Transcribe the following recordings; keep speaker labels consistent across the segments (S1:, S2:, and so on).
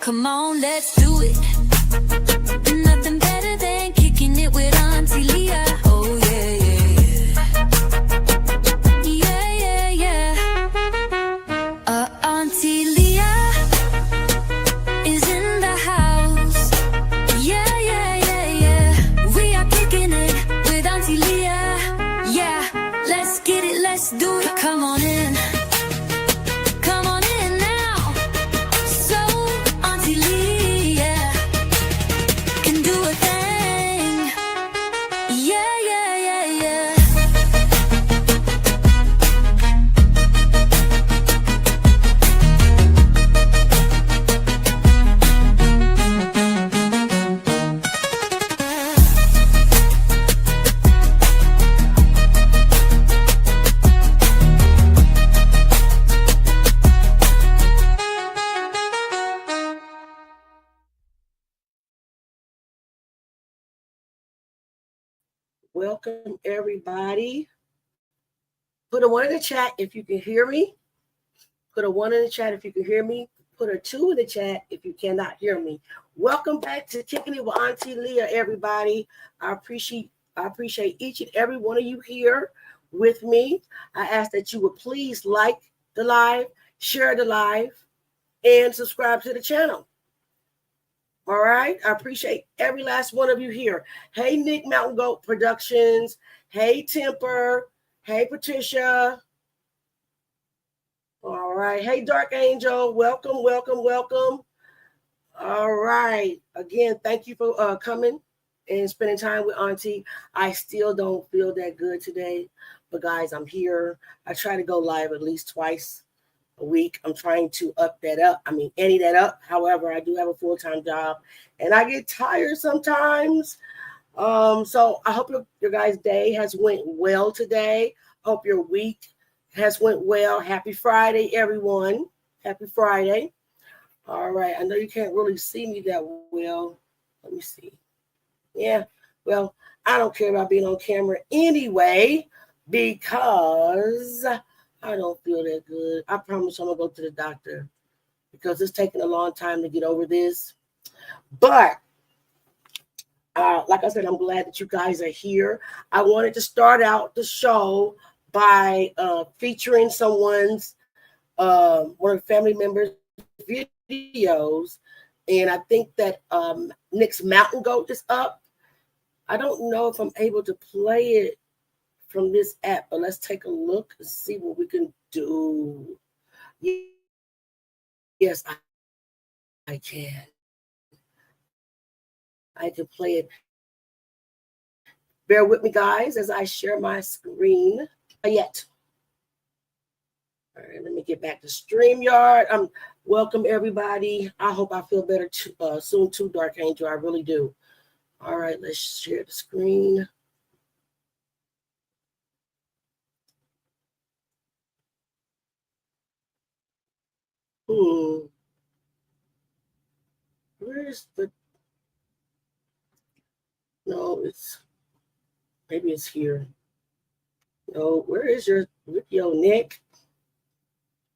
S1: Come on, let's do it. Nothing better than kicking it with Auntie Leah. Oh yeah, yeah, yeah. Yeah, yeah. Auntie Leah is in the house. Yeah, yeah, yeah, yeah. We are kicking it with Auntie Leah. Yeah, let's get it, let's do it. Come on in. Come on in now. So Auntie Leah can do a thing. Yeah, yeah, yeah, yeah.
S2: Welcome, everybody. Put a 1 in the chat if you can hear me. Put a 1 in the chat if you can hear me. Put a 2 in the chat if you cannot hear me. Welcome back to Kicking It with Auntie Leah, everybody. I appreciate each and every one of you here with me. I ask that you would please like the live, share the live, and subscribe to the channel. All right. I appreciate every last one of you here. Hey, Nick Mountain Goat Productions. Hey, Temper. Hey, Patricia. All right. Hey, Dark Angel. Welcome, welcome, welcome. All right. Again, thank you for coming and spending time with Auntie. I still don't feel that good today, but guys, I'm here. I try to go live at least twice a week. I'm trying to ante that up. However, I do have a full-time job and I get tired sometimes. So I hope your guys' day has went well today. Hope your week has went well. Happy Friday, everyone. Happy Friday. All right. I know you can't really see me that well. Let me see. Yeah. Well, I don't care about being on camera anyway because I don't feel that good. I promise I'm going to go to the doctor because it's taking a long time to get over this. But like I said, I'm glad that you guys are here. I wanted to start out the show by featuring someone's, one of the family members' videos. And I think that Nick's Mountain Goat is up. I don't know if I'm able to play it from this app, but let's take a look and see what we can do. Yes, I can. I can play it. Bear with me, guys, as I share my screen. Yet. All right, let me get back to StreamYard. Welcome, everybody. I hope I feel better soon too, Dark Angel. I really do. All right, let's share the screen. Where's the... No, maybe it's here. No, where is your video, Nick?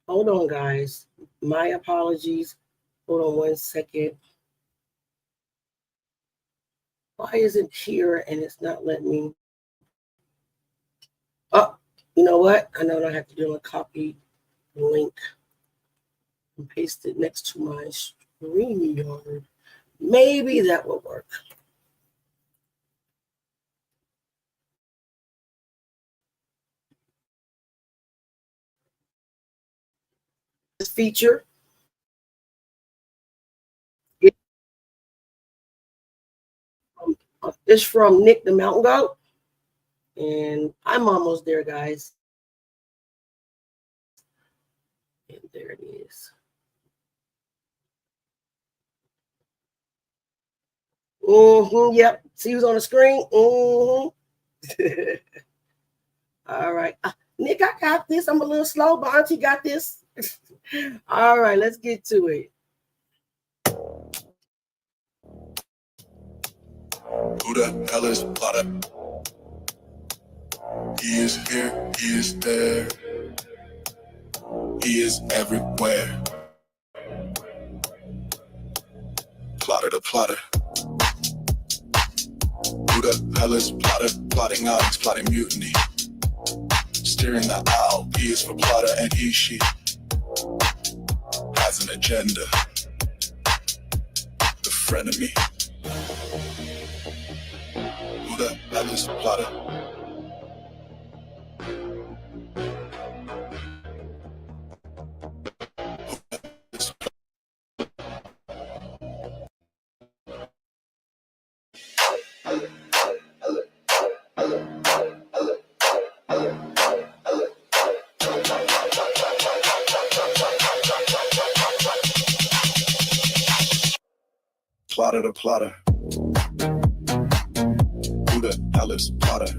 S2: Hold on, guys. My apologies. Hold on 1 second. Why is it here and it's not letting me? Oh, you know what? I know what I have to do. A copy link and paste it next to my StreamYard. Maybe that will work. This feature is from Nick the Mountain Goat. And I'm almost there, guys. And there it is. Yep. See who's on the screen? All right. Nick, I got this. I'm a little slow, but Auntie got this. All right, let's get to it.
S3: Who the hell is Potter? He is here, he is there. He is everywhere. Plotter the plotter. Who the hell is plotter? Plotting odds, plotting mutiny. Steering the owl, P is for plotter and he, she has an agenda. The frenemy. Who the hell is plotter? Plotter the plotter. Who the hell is plotter?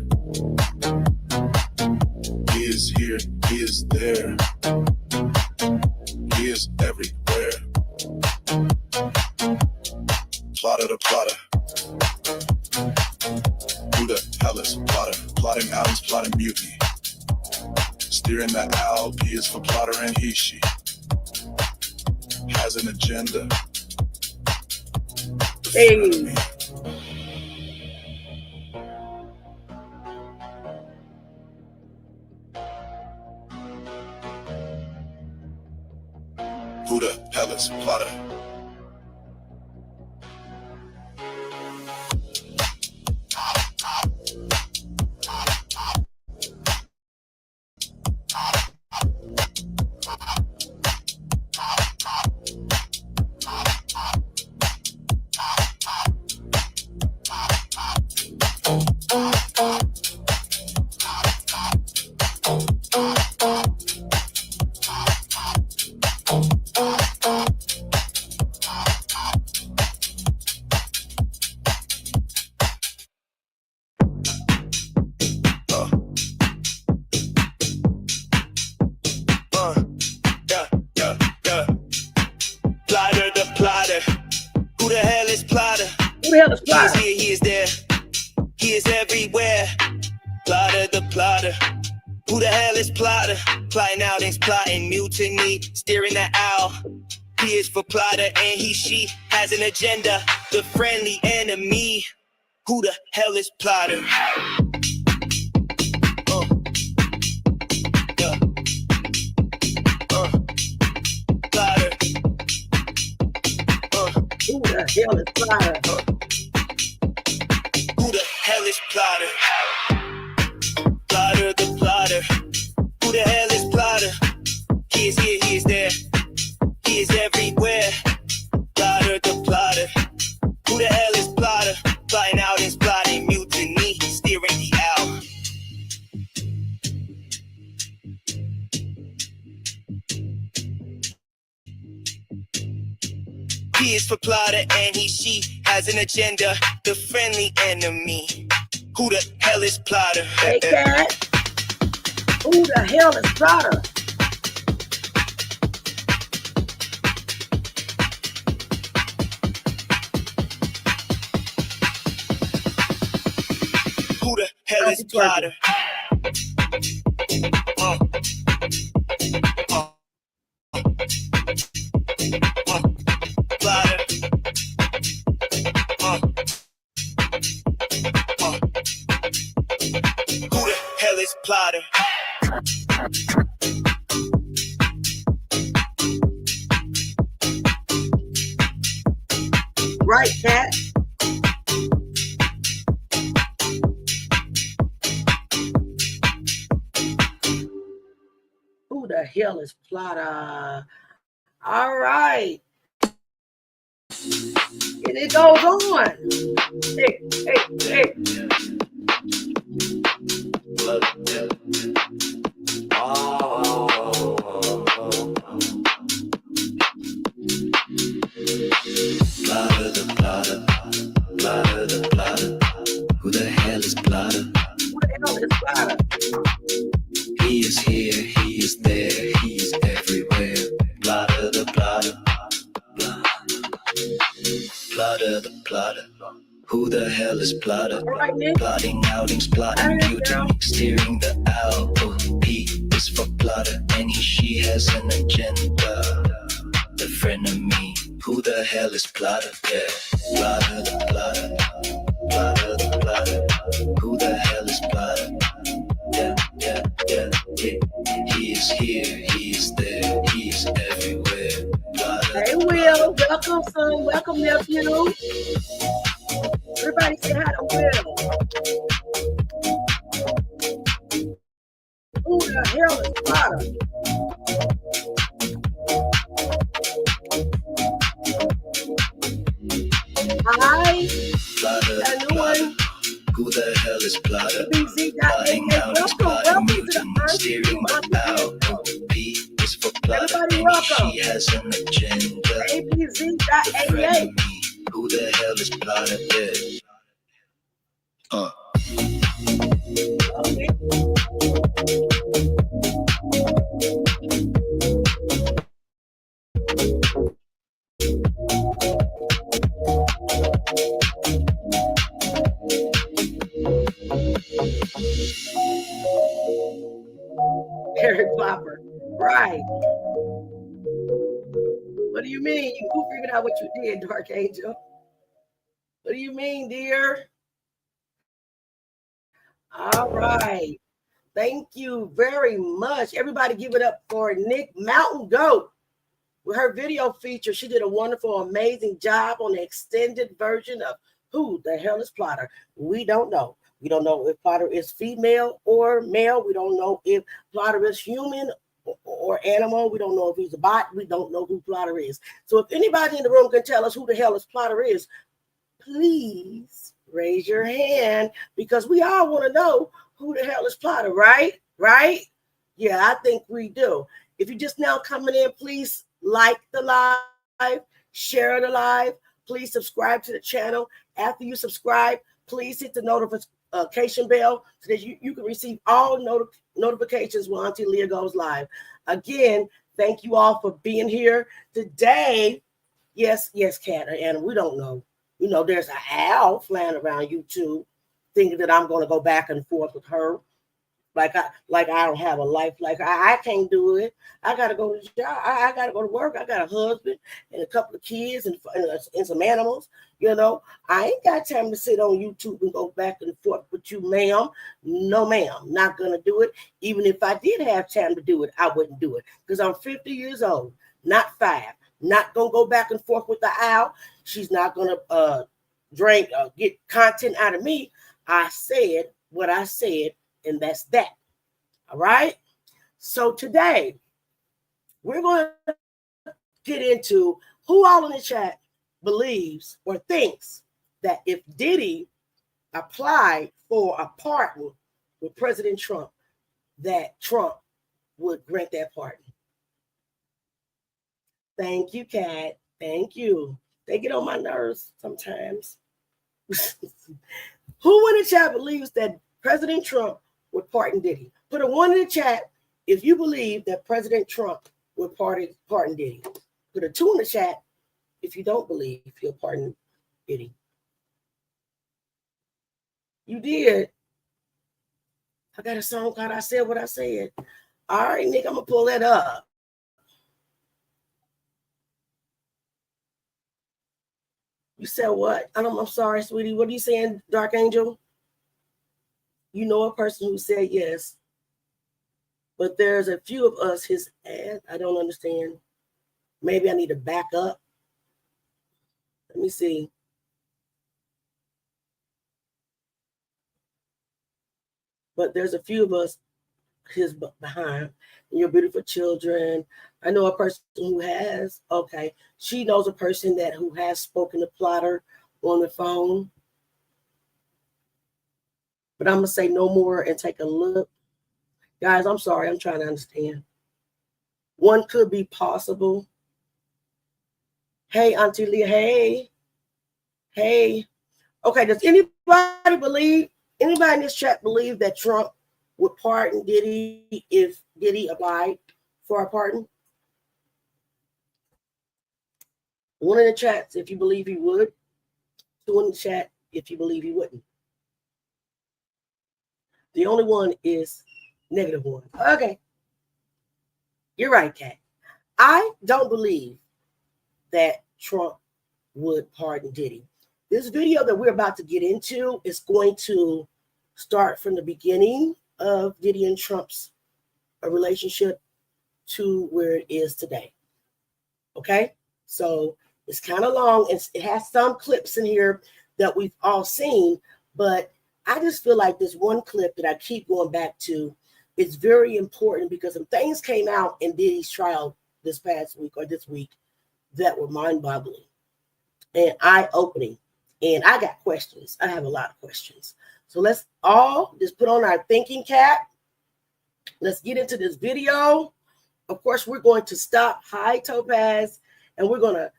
S3: He is here, he is there. He is everywhere. Plotter the plotter. Who the hell is plotter? Plotting owls, plotting mutiny. Steering the owl, P is for plotter and he, she has an agenda.
S2: Hey.
S3: Who the hell is plotter?
S4: Plotter the plotter. Who the hell is plotter?
S2: Who the hell is
S4: He is
S2: plotter?
S4: here, he is there. He is everywhere. Plotter the plotter. Who the hell is plotter? Plotting outings, plotting mutiny, steering the owl. P is for plotter and he, she has an agenda. The friendly enemy. Who the hell is plotter? Yeah. Plotter.
S2: Who the hell is plotter?
S4: Who the hell is plotter? Plotter the plotter. Who the hell is plotter? He is here, he is there. He is everywhere. Plotter the plotter. Who the hell is plotter? Plotting out and plotting mutiny, steering the owl. He is for plotter and he, she has an agenda. The friendly enemy. Who the hell is plotter?
S2: Hey, cat. Who the hell is plotter?
S4: Who the hell is plotter? Plotter. Who the hell is plotter?
S2: Right, cat. Who the hell is plotter? All right. And it goes on. Hey, hey, hey.
S5: Plotter the plotter, plotter the plotter. Who the hell is plotter?
S2: Who the hell is plotter?
S5: He is here, he is there, he is everywhere. Plotter the plotter, plotter the plotter. Who the hell is plotter?
S2: All right, Nick.
S5: Plotting outings, plotting mutiny, steering the owl. P is for plotter, and he, she has an agenda. The frenemy. Who the the hell is plotter? Yeah, plotter the plotter, plotter the plotter. Who the hell is plotter? Yeah. He is here, he is there, he is everywhere. Plotter
S2: Hey,
S5: the
S2: Will.
S5: plotter.
S2: Welcome, son. Welcome, nephew. Everybody say hi to Will. Who the hell is Potter? Hi.
S5: Plotter
S2: Got a
S5: the
S2: new one.
S5: plotter. Who the hell is plotter?
S2: BZ.AA. Welcome to the
S5: steering the out. P is for plotter.
S2: Everybody
S5: And
S2: welcome.
S5: she has an agenda.
S2: ABZ.AA.
S5: Who the hell is plotter? Yeah.
S2: Okay. Harry Popper. Right. What do you mean? Who figured out what you did, Dark Angel? What do you mean, dear? All right. Thank you very much. Everybody give it up for Nick Mountain Goat. With her video feature, she did a wonderful, amazing job on the extended version of Who the Hell is Plotter? We don't know. We don't know if Plotter is female or male. We don't know if Plotter is human or animal. We don't know if he's a bot. We don't know who Plotter is. So if anybody in the room can tell us who the hell is Plotter is, please raise your hand, because we all want to know who the hell is Plotter, right? Right? Yeah, I think we do. If you're just now coming in, please like the live, share the live. Please subscribe to the channel. After you subscribe, please hit the notification bell so that you can receive all notifications when Auntie Leah goes live. Again, thank you all for being here today. Yes, Kat, and we don't know. You know, there's an owl flying around YouTube thinking that I'm going to go back and forth with her. Like I don't have a life. Like I can't do it. I got to go to the job. I got to go to work. I got a husband and a couple of kids and some animals. You know, I ain't got time to sit on YouTube and go back and forth with you, ma'am. No, ma'am. Not going to do it. Even if I did have time to do it, I wouldn't do it because I'm 50 years old, not 5. Not going to go back and forth with the owl. She's not going to get content out of me. I said what I said, and that's that. All right? So today, we're going to get into who all in the chat believes or thinks that if Diddy applied for a pardon with President Trump, that Trump would grant that pardon. Thank you, Kat. Thank you. They get on my nerves sometimes. Who in the chat believes that President Trump would pardon Diddy? Put a 1 in the chat if you believe that President Trump would pardon Diddy. Put a 2 in the chat if you don't believe he'll pardon Diddy. You did. I got a song called I Said What I Said. All right, Nick, I'm going to pull that up. You said what? I'm sorry, sweetie. What are you saying, Dark Angel? You know a person who said yes. But there's a few of us, his ass. I don't understand. Maybe I need to back up. Let me see. But there's a few of us, his behind. Your beautiful children. I know a person who has. Okay. She knows a person who has spoken to Plotter on the phone. But I'm going to say no more and take a look. Guys, I'm sorry. I'm trying to understand. One could be possible. Hey, Auntie Leah. Hey. Okay, does anybody in this chat believe that Trump would pardon Diddy if Diddy applied for a pardon? 1 in the chat if you believe he would. 2 in the chat if you believe he wouldn't. The only one is -1. Okay. You're right, Kat. I don't believe that Trump would pardon Diddy. This video that we're about to get into is going to start from the beginning of Diddy and Trump's relationship to where it is today. Okay, so it's kind of long. It has some clips in here that we've all seen, but I just feel like this one clip that I keep going back to is very important because some things came out in Diddy's trial this past week or this week that were mind-boggling and eye-opening. And I got questions. I have a lot of questions. So let's all just put on our thinking cap. Let's get into this video. Of course, we're going to stop. Hi, Topaz. And we're going to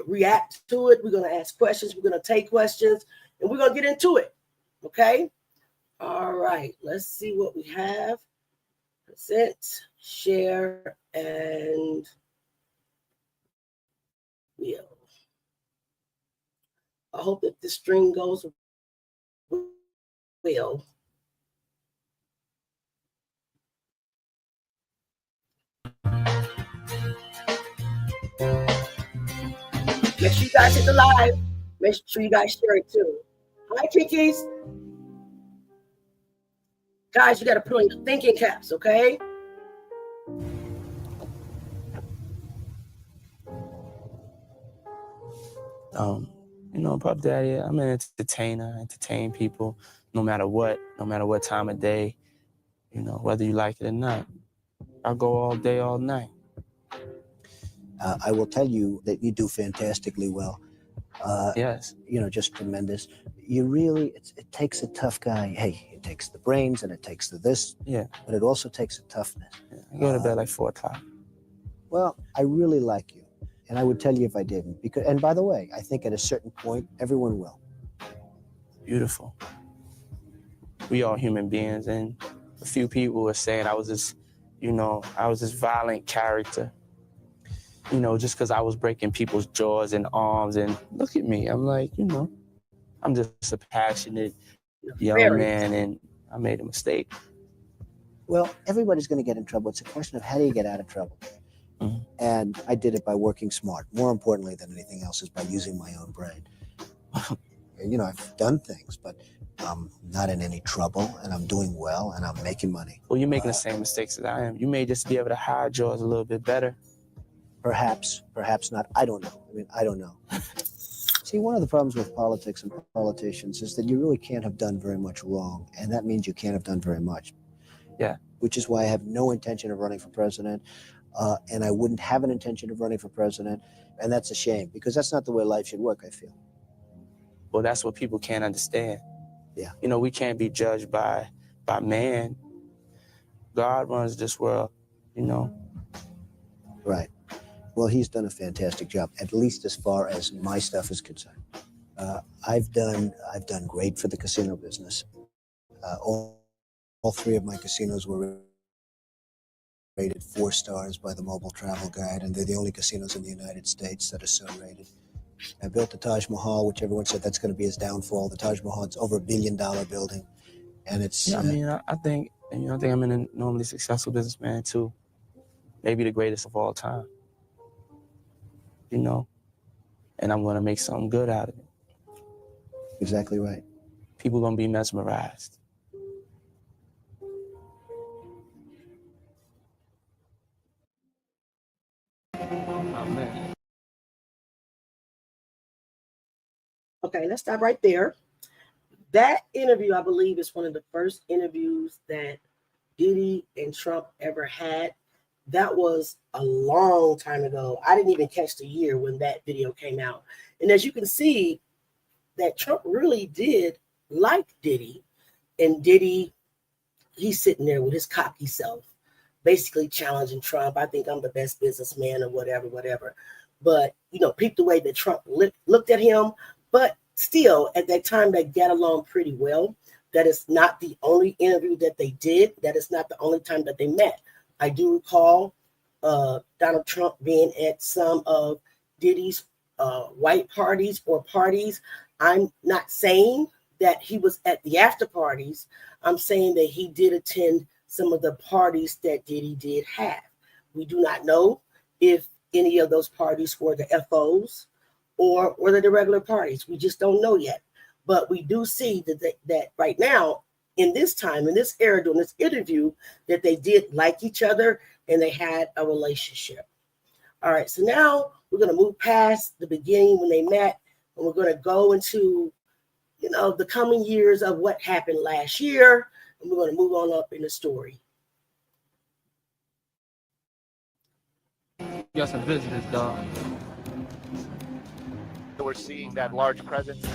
S2: react to it. We're going to ask questions. We're going to take questions. And we're going to get into it. Okay? All right. Let's see what we have. Present, share, and wheel. I hope that the string goes well. Make sure you guys hit the live. Make sure you guys share it too. Hi, Kikis. Guys, you got to put on your thinking caps, okay?
S6: Puff Daddy, I'm an entertainer, entertain people no matter what time of day, whether you like it or not. I go all day, all night.
S7: I will tell you that you do fantastically well.
S6: Yes.
S7: Just tremendous. You really, it takes a tough guy. Hey, it takes the brains and it takes the this.
S6: Yeah.
S7: But it also takes a toughness.
S6: Yeah. I go to bed like 4 o'clock.
S7: Well, I really like you. And I would tell you if I didn't. And by the way, I think at a certain point, everyone will.
S6: Beautiful. We all human beings. And a few people were saying I was this violent character. Just because I was breaking people's jaws and arms. And look at me. I'm like, I'm just a passionate young man, and I made a mistake.
S7: Well, everybody's going to get in trouble. It's a question of how do you get out of trouble? Mm-hmm. And I did it by working smart. More importantly than anything else is by using my own brain. I've done things, but I'm not in any trouble, and I'm doing well, and I'm making money.
S6: Well, you're making the same mistakes that I am. You may just be able to hide yours a little bit better.
S7: Perhaps not. I don't know. I don't know. See, one of the problems with politics and politicians is that you really can't have done very much wrong, and that means you can't have done very much.
S6: Yeah.
S7: Which is why I have no intention of running for president, and I wouldn't have an intention of running for president, and that's a shame, because that's not the way life should work, I feel.
S6: Well, that's what people can't understand.
S7: Yeah.
S6: We can't be judged by man. God runs this world,
S7: Right. Well, he's done a fantastic job, at least as far as my stuff is concerned. I've done great for the casino business. All 3 of my casinos were rated 4 stars by the Mobile Travel Guide, and they're the only casinos in the United States that are so rated. I built the Taj Mahal, which everyone said that's going to be his downfall. The Taj Mahal, it's over $1 billion building, and it's.
S6: Yeah, I think I'm an enormously successful businessman too, maybe the greatest of all time. And I'm going to make something good out of it.
S7: Exactly right.
S6: People are going to be mesmerized. Amen.
S2: Okay, let's stop right there. That interview, I believe, is one of the first interviews that Diddy and Trump ever had. That was a long time ago. I didn't even catch the year when that video came out. And as you can see, that Trump really did like Diddy. And Diddy, he's sitting there with his cocky self, basically challenging Trump. I think I'm the best businessman or whatever. But, peep the way that Trump looked at him. But still, at that time, they got along pretty well. That is not the only interview that they did. That is not the only time that they met. I do recall Donald Trump being at some of Diddy's white parties or parties. I'm not saying that he was at the after parties. I'm saying that he did attend some of the parties that Diddy did have. We do not know if any of those parties were the FOs or were they the regular parties? We just don't know yet. But we do see that right now, in this time, in this era, during this interview, that they did like each other and they had a relationship. All right, so now we're going to move past the beginning when they met, and we're going to go into, the coming years of what happened last year, and we're going to move on up in the story.
S6: You got some visitors, dog.
S8: We're seeing that large presence.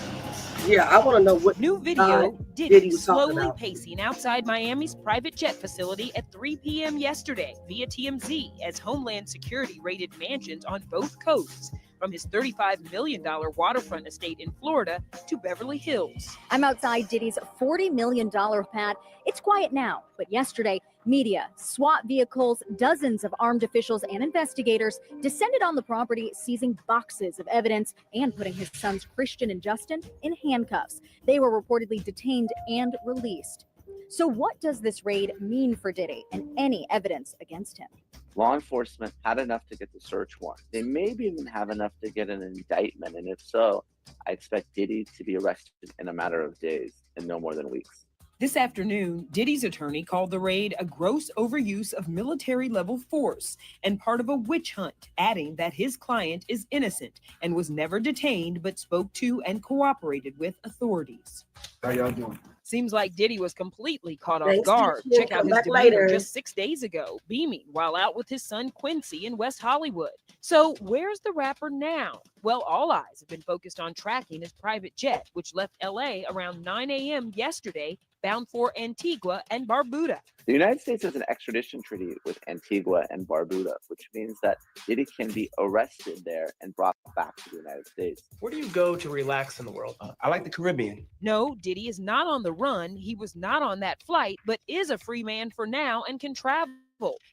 S2: Yeah, I want to know what
S9: new video.
S2: Diddy was talking
S9: slowly
S2: about.
S9: pacing outside Miami's private jet facility at 3 p.m. yesterday via TMZ as Homeland Security raided mansions on both coasts, from his $35 million waterfront estate in Florida to Beverly Hills.
S10: I'm outside Diddy's $40 million pad. It's quiet now, but yesterday, media, SWAT vehicles, dozens of armed officials and investigators descended on the property, seizing boxes of evidence and putting his sons Christian and Justin in handcuffs. They were reportedly detained and released. So what does this raid mean for Diddy and any evidence against him?
S11: Law enforcement had enough to get the search warrant. They maybe even have enough to get an indictment. And if so, I expect Diddy to be arrested in a matter of days and no more than weeks.
S9: This afternoon, Diddy's attorney called the raid a gross overuse of military-level force and part of a witch hunt, adding that his client is innocent and was never detained but spoke to and cooperated with authorities.
S12: How y'all doing?
S9: Seems like Diddy was completely caught off
S2: Thanks,
S9: guard.
S2: Steve.
S9: Check out
S2: Come
S9: his
S2: back
S9: demeanor
S2: later.
S9: just 6 days ago, beaming while out with his son Quincy in West Hollywood. So where's the rapper now? Well, all eyes have been focused on tracking his private jet, which left LA around 9 a.m. yesterday, bound for Antigua and Barbuda.
S11: The United States has an extradition treaty with Antigua and Barbuda, which means that Diddy can be arrested there and brought back to the United States.
S12: Where do you go to relax in the world? I like the Caribbean.
S9: No, Diddy is not on the run. He was not on that flight, but is a free man for now and can travel.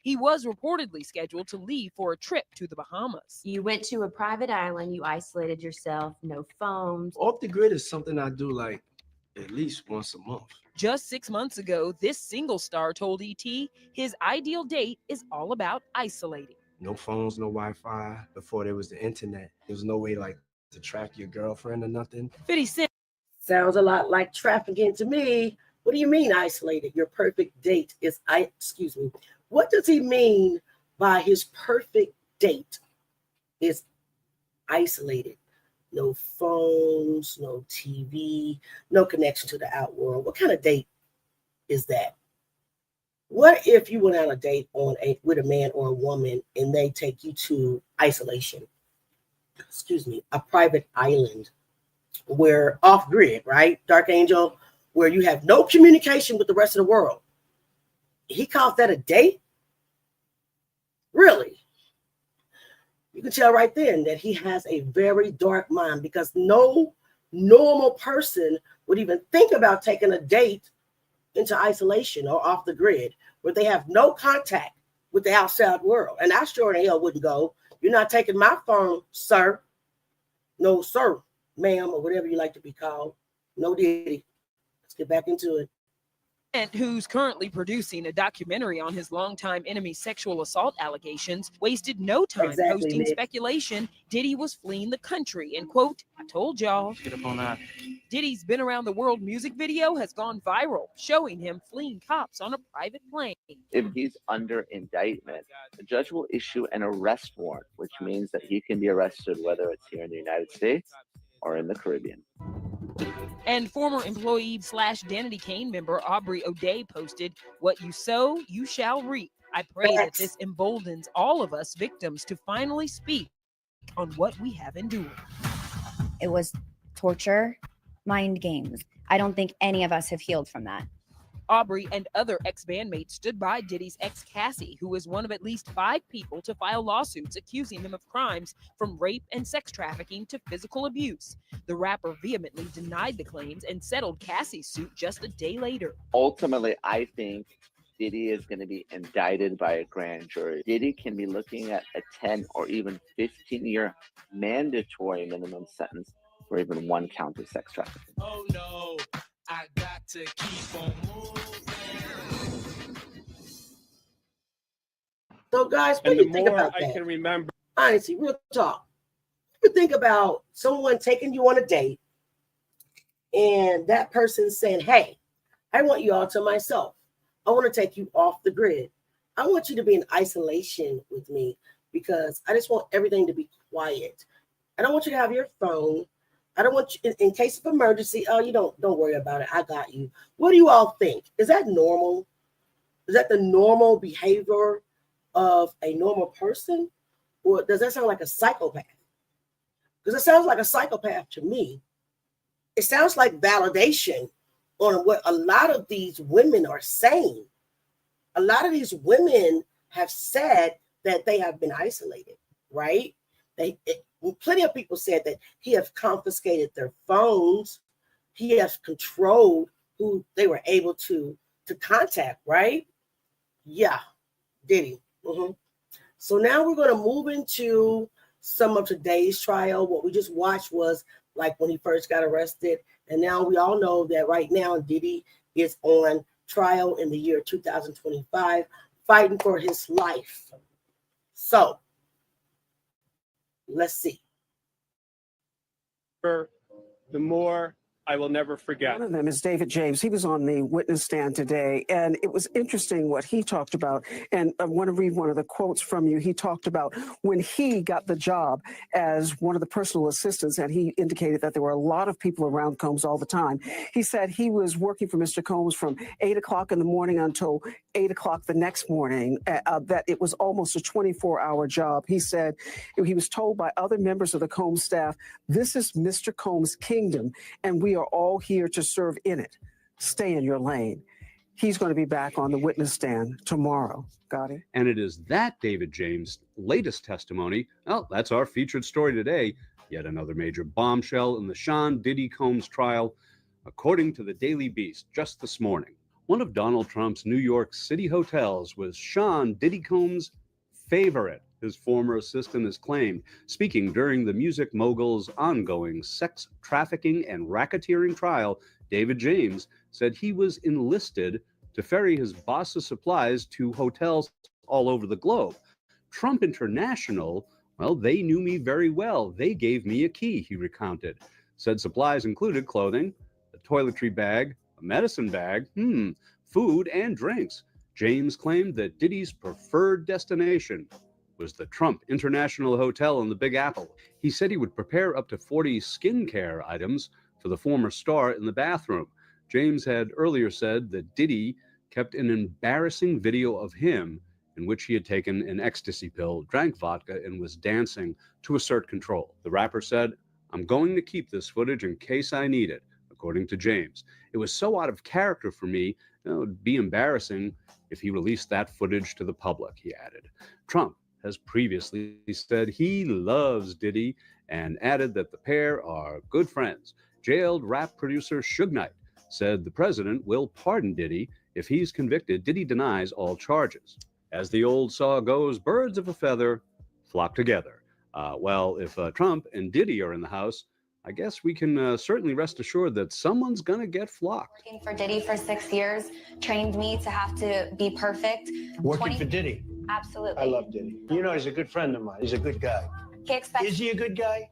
S9: He was reportedly scheduled to leave for a trip to the Bahamas.
S13: You went to a private island, you isolated yourself, no phones.
S12: Off the grid is something I do like at least once a month.
S9: Just 6 months ago, this single star told ET his ideal date is all about isolating.
S12: No phones, no Wi-Fi. Before there was the internet, there was no way to track your girlfriend or nothing.
S9: 50 Cent.
S2: Sounds a lot like trafficking to me. What do you mean isolated? Your perfect date is What does he mean by his perfect date is isolated? No phones, no TV, no connection to the outworld. What kind of date is that? What if you went on a date with a man or a woman and they take you to isolation? A private island where off grid, right? Dark Angel, where you have no communication with the rest of the world. He calls that a date? Really? You can tell right then that he has a very dark mind, because no normal person would even think about taking a date into isolation or off the grid where they have no contact with the outside world. And I sure in hell wouldn't go. You're not taking my phone, sir. No, sir, ma'am, or whatever you like to be called. No Diddy. Let's get back into it.
S9: And who's currently producing a documentary on his longtime enemy's sexual assault allegations, wasted no time posting
S2: Nick.
S9: Speculation Diddy was fleeing the country. And quote, I told y'all.
S6: Get up on that.
S9: Diddy's Been Around the World music video has gone viral, showing him fleeing cops on a private plane.
S11: If he's under indictment, the judge will issue an arrest warrant, which means that he can be arrested whether it's here in the United States or in the Caribbean.
S9: And former employee / Danity Kane member Aubrey O'Day posted, what you sow, you shall reap. I pray that this emboldens all of us victims to finally speak on what we have endured.
S14: It was torture, mind games. I don't think any of us have healed from that.
S9: Aubrey and other ex-bandmates stood by Diddy's ex Cassie, who is one of at least 5 people to file lawsuits accusing him of crimes from rape and sex trafficking to physical abuse. The rapper vehemently denied the claims and settled Cassie's suit just a day later.
S11: Ultimately, I think Diddy is going to be indicted by a grand jury. Diddy can be looking at a 10 or even 15-year mandatory minimum sentence for even one count of sex trafficking.
S15: Oh no, I got to keep on moving.
S2: So guys, what
S12: And
S2: do
S12: the
S2: you think
S12: more
S2: about
S12: I
S2: that?
S12: can remember.
S2: Honestly, real talk. You think about someone taking you on a date and that person saying, hey, I want you all to myself. I want to take you off the grid. I want you to be in isolation with me because I just want everything to be quiet. I don't want you to have your phone. I don't want you, in case of emergency, oh, you don't worry about it. I got you. What do you all think? Is that normal? Is that the normal behavior of a normal person? Or does that sound like a psychopath? Because it sounds like a psychopath to me. It sounds like validation on what a lot of these women are saying. A lot of these women have said that they have been isolated, right? Plenty of people said that he has confiscated their phones. He has controlled who they were able to contact, right? Yeah, Diddy. So now we're going to move into some of today's trial. What we just watched was like when he first got arrested. And now we all know that right now Diddy is on trial in the year 2025, fighting for his life. So let's see.
S16: The more I will never forget.
S17: One of them is David James. He was on the witness stand today, and it was interesting what he talked about. And I want to read one of the quotes from you. He talked about when he got the job as one of the personal assistants, and he indicated that there were a lot of people around Combs all the time. He said he was working for Mr. Combs from 8 o'clock in the morning until 8 o'clock the next morning, that it was almost a 24-hour job. He said he was told by other members of the Combs staff, this is Mr. Combs' kingdom, and we are all here to serve in it. Stay in your lane. He's going to be back on the witness stand tomorrow. Got it?
S18: And it is that David James' latest testimony. Well, that's our featured story today. Yet another major bombshell in the Sean Diddy Combs trial, according to the Daily Beast just this morning. One of Donald Trump's New York City hotels was Sean Diddy Combs' favorite, his former assistant has claimed. Speaking during the music mogul's ongoing sex trafficking and racketeering trial, David James said he was enlisted to ferry his boss's supplies to hotels all over the globe. Trump International, well, they knew me very well. They gave me a key, he recounted. Said supplies included clothing, a toiletry bag, a medicine bag, food and drinks. James claimed that Diddy's preferred destination was the Trump International Hotel in the Big Apple. He said he would prepare up to 40 skincare items for the former star in the bathroom. James had earlier said that Diddy kept an embarrassing video of him in which he had taken an ecstasy pill, drank vodka, and was dancing to assert control. The rapper said, I'm going to keep this footage in case I need it, according to James. It was so out of character for me, it would be embarrassing if he released that footage to the public, he added. Trump has previously said he loves Diddy and added that the pair are good friends. Jailed rap producer Suge Knight said the president will pardon Diddy if he's convicted. Diddy denies all charges. As the old saw goes, birds of a feather flock together. Well, if Trump and Diddy are in the house, I guess we can certainly rest assured that someone's going to get flocked.
S19: Working for Diddy for 6 years trained me to have to be perfect.
S20: Working for Diddy?
S19: Absolutely.
S20: I love Diddy. You know, he's a good friend of mine. He's a good guy. Is he a good guy?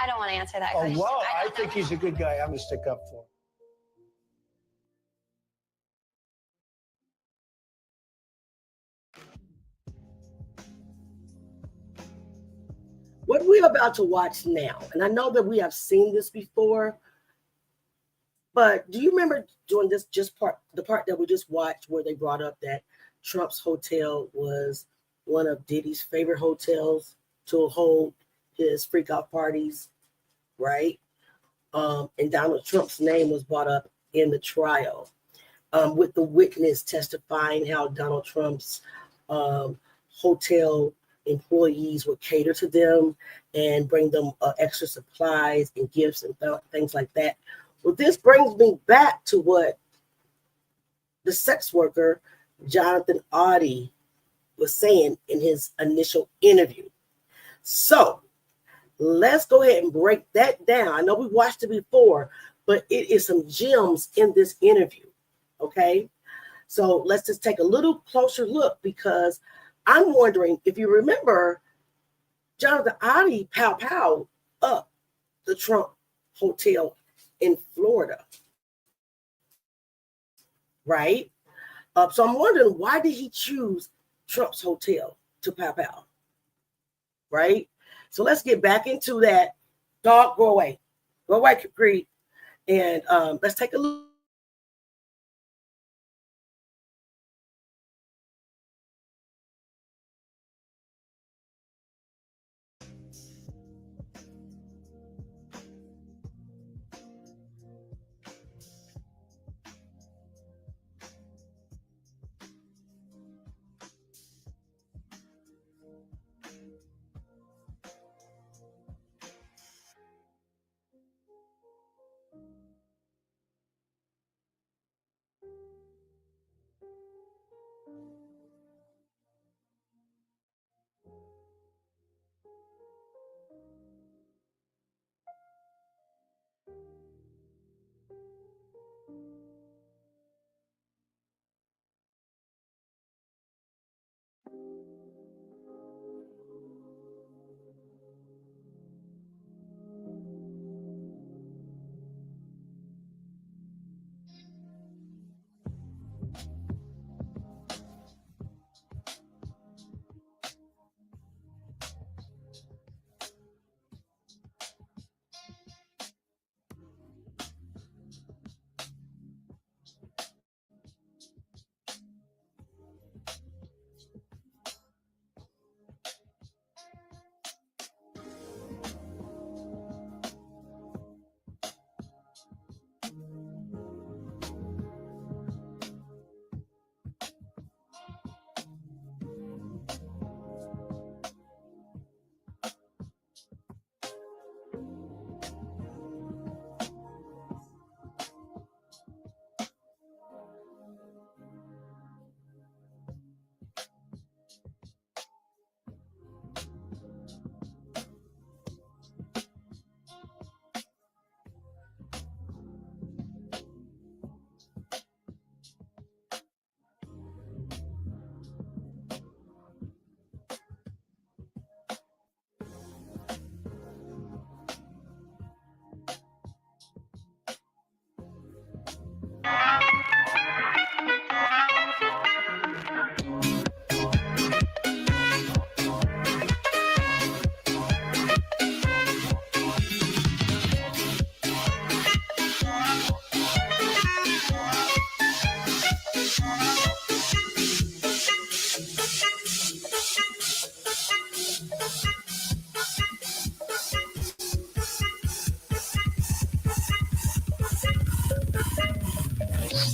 S19: I don't want to answer that
S20: Oh,
S19: question.
S20: well, I think he's a good guy. I'm going to stick up for him.
S2: What we're about to watch now, and I know that we have seen this before, but do you remember during this the part that we just watched where they brought up that Trump's hotel was one of Diddy's favorite hotels to hold his freak out parties, right? And Donald Trump's name was brought up in the trial with the witness testifying how Donald Trump's hotel employees would cater to them and bring them extra supplies and gifts and things like that. Well, this brings me back to what the sex worker, Jonathan Audie, was saying in his initial interview. So let's go ahead and break that down. I know we watched it before, but it is some gems in this interview, okay? So let's just take a little closer look, because I'm wondering if you remember Jonathan Audie, Pow Pow, up the Trump Hotel in Florida, right? So I'm wondering, why did he choose Trump's hotel to pop out, right? So let's get back into that. Dog, go away, Creed, and let's take a look.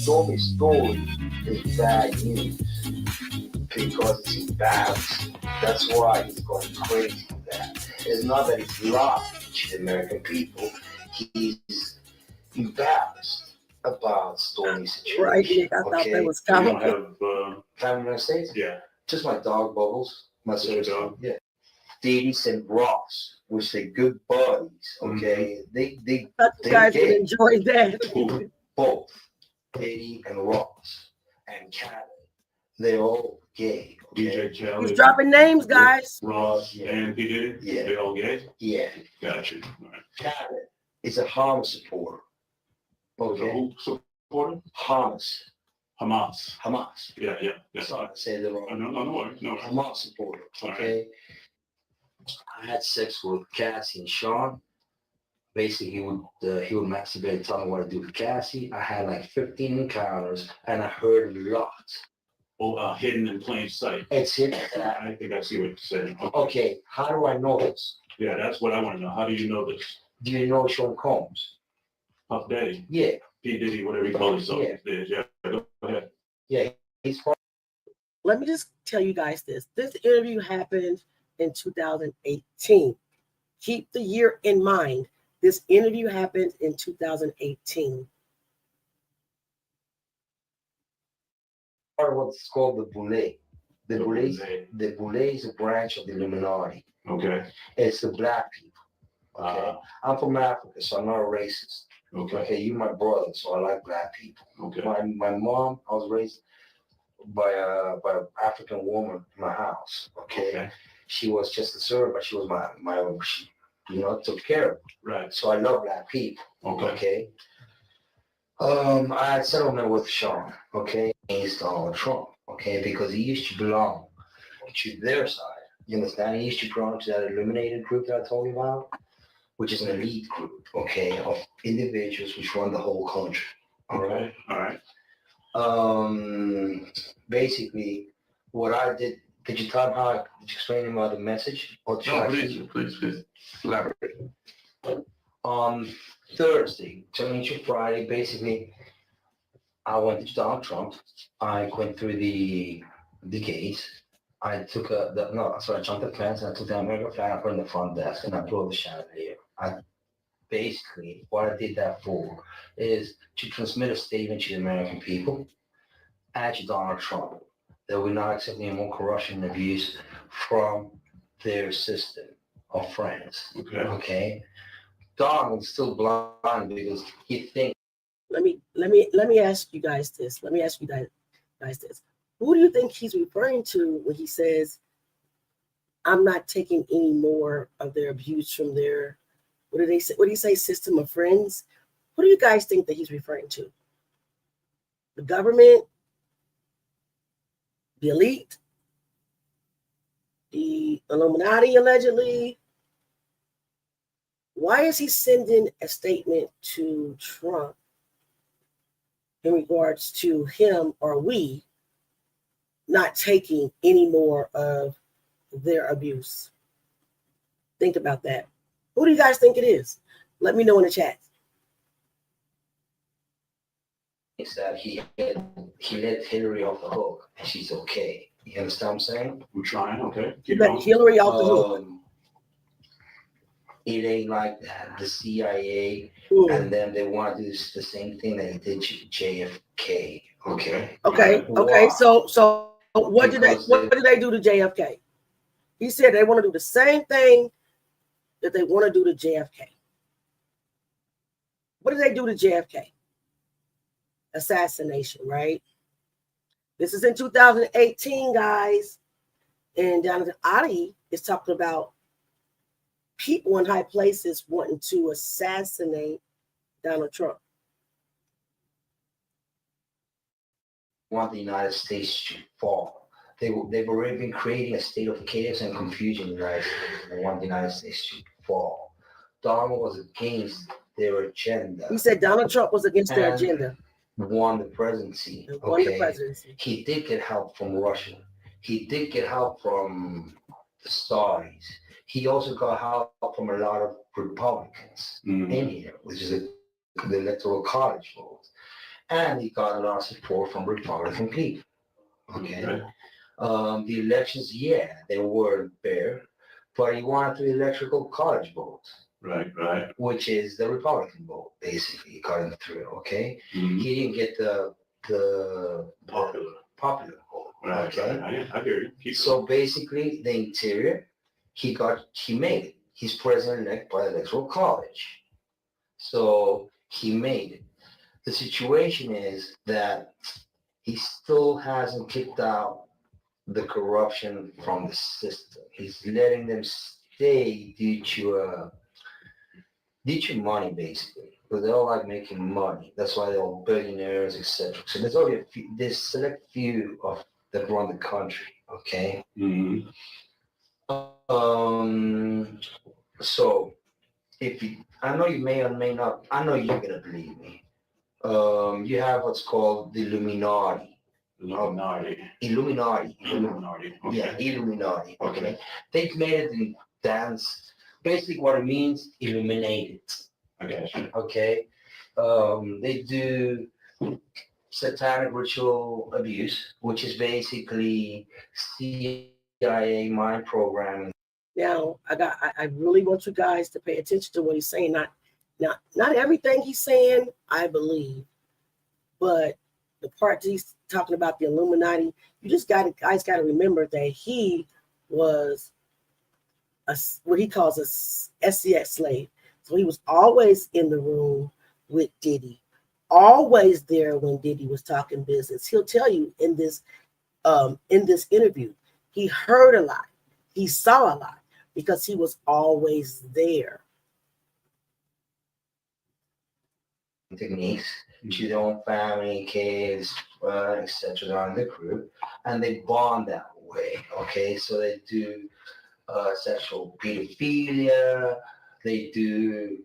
S20: Stormy's story is bad news because it's embarrassing. That's why he's going crazy with that. It's not that he's lying to the American people. He's embarrassed about Stormy's situation.
S2: Right, Nick, I thought that was coming.
S20: You don't have time in the United States? Yeah. Just my dog, Bubbles. My service dog. Yeah. Davies and Ross, which they good buddies, okay? They
S2: thought you guys would enjoy that.
S20: Both Eddie and Ross and Khaled, they're all gay. Okay?
S2: He's dropping names, guys.
S20: Ross
S3: and P. Diddy?
S20: Yeah.
S3: They all gay?
S20: Yeah.
S3: Gotcha. All right.
S20: Khaled is a Hamas supporter. Okay.
S3: Who supporter?
S20: Hamas.
S3: Hamas. Yeah.
S20: Sorry, I said it wrong.
S3: No worries.
S20: Hamas supporter. Okay. Right. I had sex with Cassie and Sean. Basically, he would masturbate and tell me what to do with Cassie. I had like 15 encounters, and I heard a lot.
S3: Oh, hidden in plain sight.
S20: It's hidden.
S3: I think I see what you're saying.
S20: Okay, how do I know this?
S3: Yeah, that's what I want to know. How do you know this?
S20: Do you know Sean Combs?
S3: Puff Daddy?
S20: Yeah.
S3: P. Diddy, whatever you call himself. Yeah, go ahead.
S20: Yeah, he's part.
S2: Let me just tell you guys this. This interview happened in 2018. Keep the year in mind. This interview happened in 2018.
S20: Part of what's called the Boule. The Boule is a branch of the Illuminati.
S3: Okay.
S20: It's the black people. Okay. I'm from Africa, so I'm not a racist. Okay. You're my brother, so I like black people.
S3: Okay.
S20: My mom, I was raised by an African woman in my house. Okay. She was just a servant, but she was took care of me.
S3: Right.
S20: So I love black people.
S3: Okay.
S20: I had settlement with Sean, okay, against Donald Trump, okay, because he used to belong to their side. You understand? He used to belong to that illuminated group that I told you about, which is an elite group, okay, of individuals which run the whole country. All right.
S3: All right.
S20: Basically, what I did. Did you tell him did you explain him about the message? Or
S3: No, please elaborate.
S20: On Thursday, turning to Friday, basically, I went to Donald Trump. I went through the gates. I took I jumped the fence and I took the American flag. I put it in the front desk and I blew the chandelier. Basically, what I did that for is to transmit a statement to the American people and to Donald Trump that we're not accepting any more corruption and abuse from their system of friends. Okay. Donald's still blind because he thinks.
S2: Let me ask you guys this. Let me ask you guys this. Who do you think he's referring to when he says, "I'm not taking any more of their abuse from their," what do they say? What do you say? System of friends. Who do you guys think that he's referring to? The government, the elite, the Illuminati, allegedly. Why is he sending a statement to Trump in regards to him or we not taking any more of their abuse? Think about that. Who do you guys think it is? Let me know in the chat.
S20: Is that he let Hillary off the hook and she's okay. You understand what I'm saying?
S3: We're trying, okay.
S2: You let Hillary off the hook.
S20: It ain't like that. The CIA and then they want to do the same thing that he did to JFK. Okay.
S2: Okay. So what did they do to JFK? He said they want to do the same thing that they want to do to JFK. What did they do to JFK? Assassination, right? This is in 2018, guys. And Jonathan Oddie is talking about people in high places wanting to assassinate Donald Trump.
S20: Want the United States to fall. They've already been creating a state of chaos and confusion in the United States. They want the United States to fall. Donald was against their agenda.
S2: He said Donald Trump was against their agenda.
S20: Won the presidency. He did get help from Russia. He did get help from the Saudis. He also got help from a lot of Republicans in here, which is the electoral college vote. And he got a lot of support from Republican people. Okay. The elections, they weren't fair, but he wanted the electoral college vote.
S3: Right.
S20: Which is the Republican vote, basically. He got him through, okay? He didn't get the popular vote.
S3: Right.
S20: Okay.
S3: I hear you.
S20: So basically, the interior, he made it. He's president-elect by the electoral college. So he made it. The situation is that he still hasn't kicked out the corruption from the system. He's letting them stay due to money, basically, because they all like making money. That's why they're all billionaires, etc. So there's only there's select few of that run the country. Okay. So I know you may or may not. I know you're gonna believe me. You have what's called the Illuminati. Illuminati.
S3: Okay.
S20: Yeah, Illuminati. Okay. They've made it in dance. Basically, what it means, illuminated. Okay. They do satanic ritual abuse, which is basically CIA mind programming.
S2: Now, I really want you guys to pay attention to what he's saying. Not everything he's saying, I believe, but the part that he's talking about the Illuminati, guys got to remember that he was what he calls a SCX slave. So he was always in the room with Diddy, always there when Diddy was talking business. He'll tell you in this interview, he heard a lot, he saw a lot, because he was always there.
S20: Techniques to their own family, kids, etc. on the group, and they bond that way. Okay, so they do sexual pedophilia, they do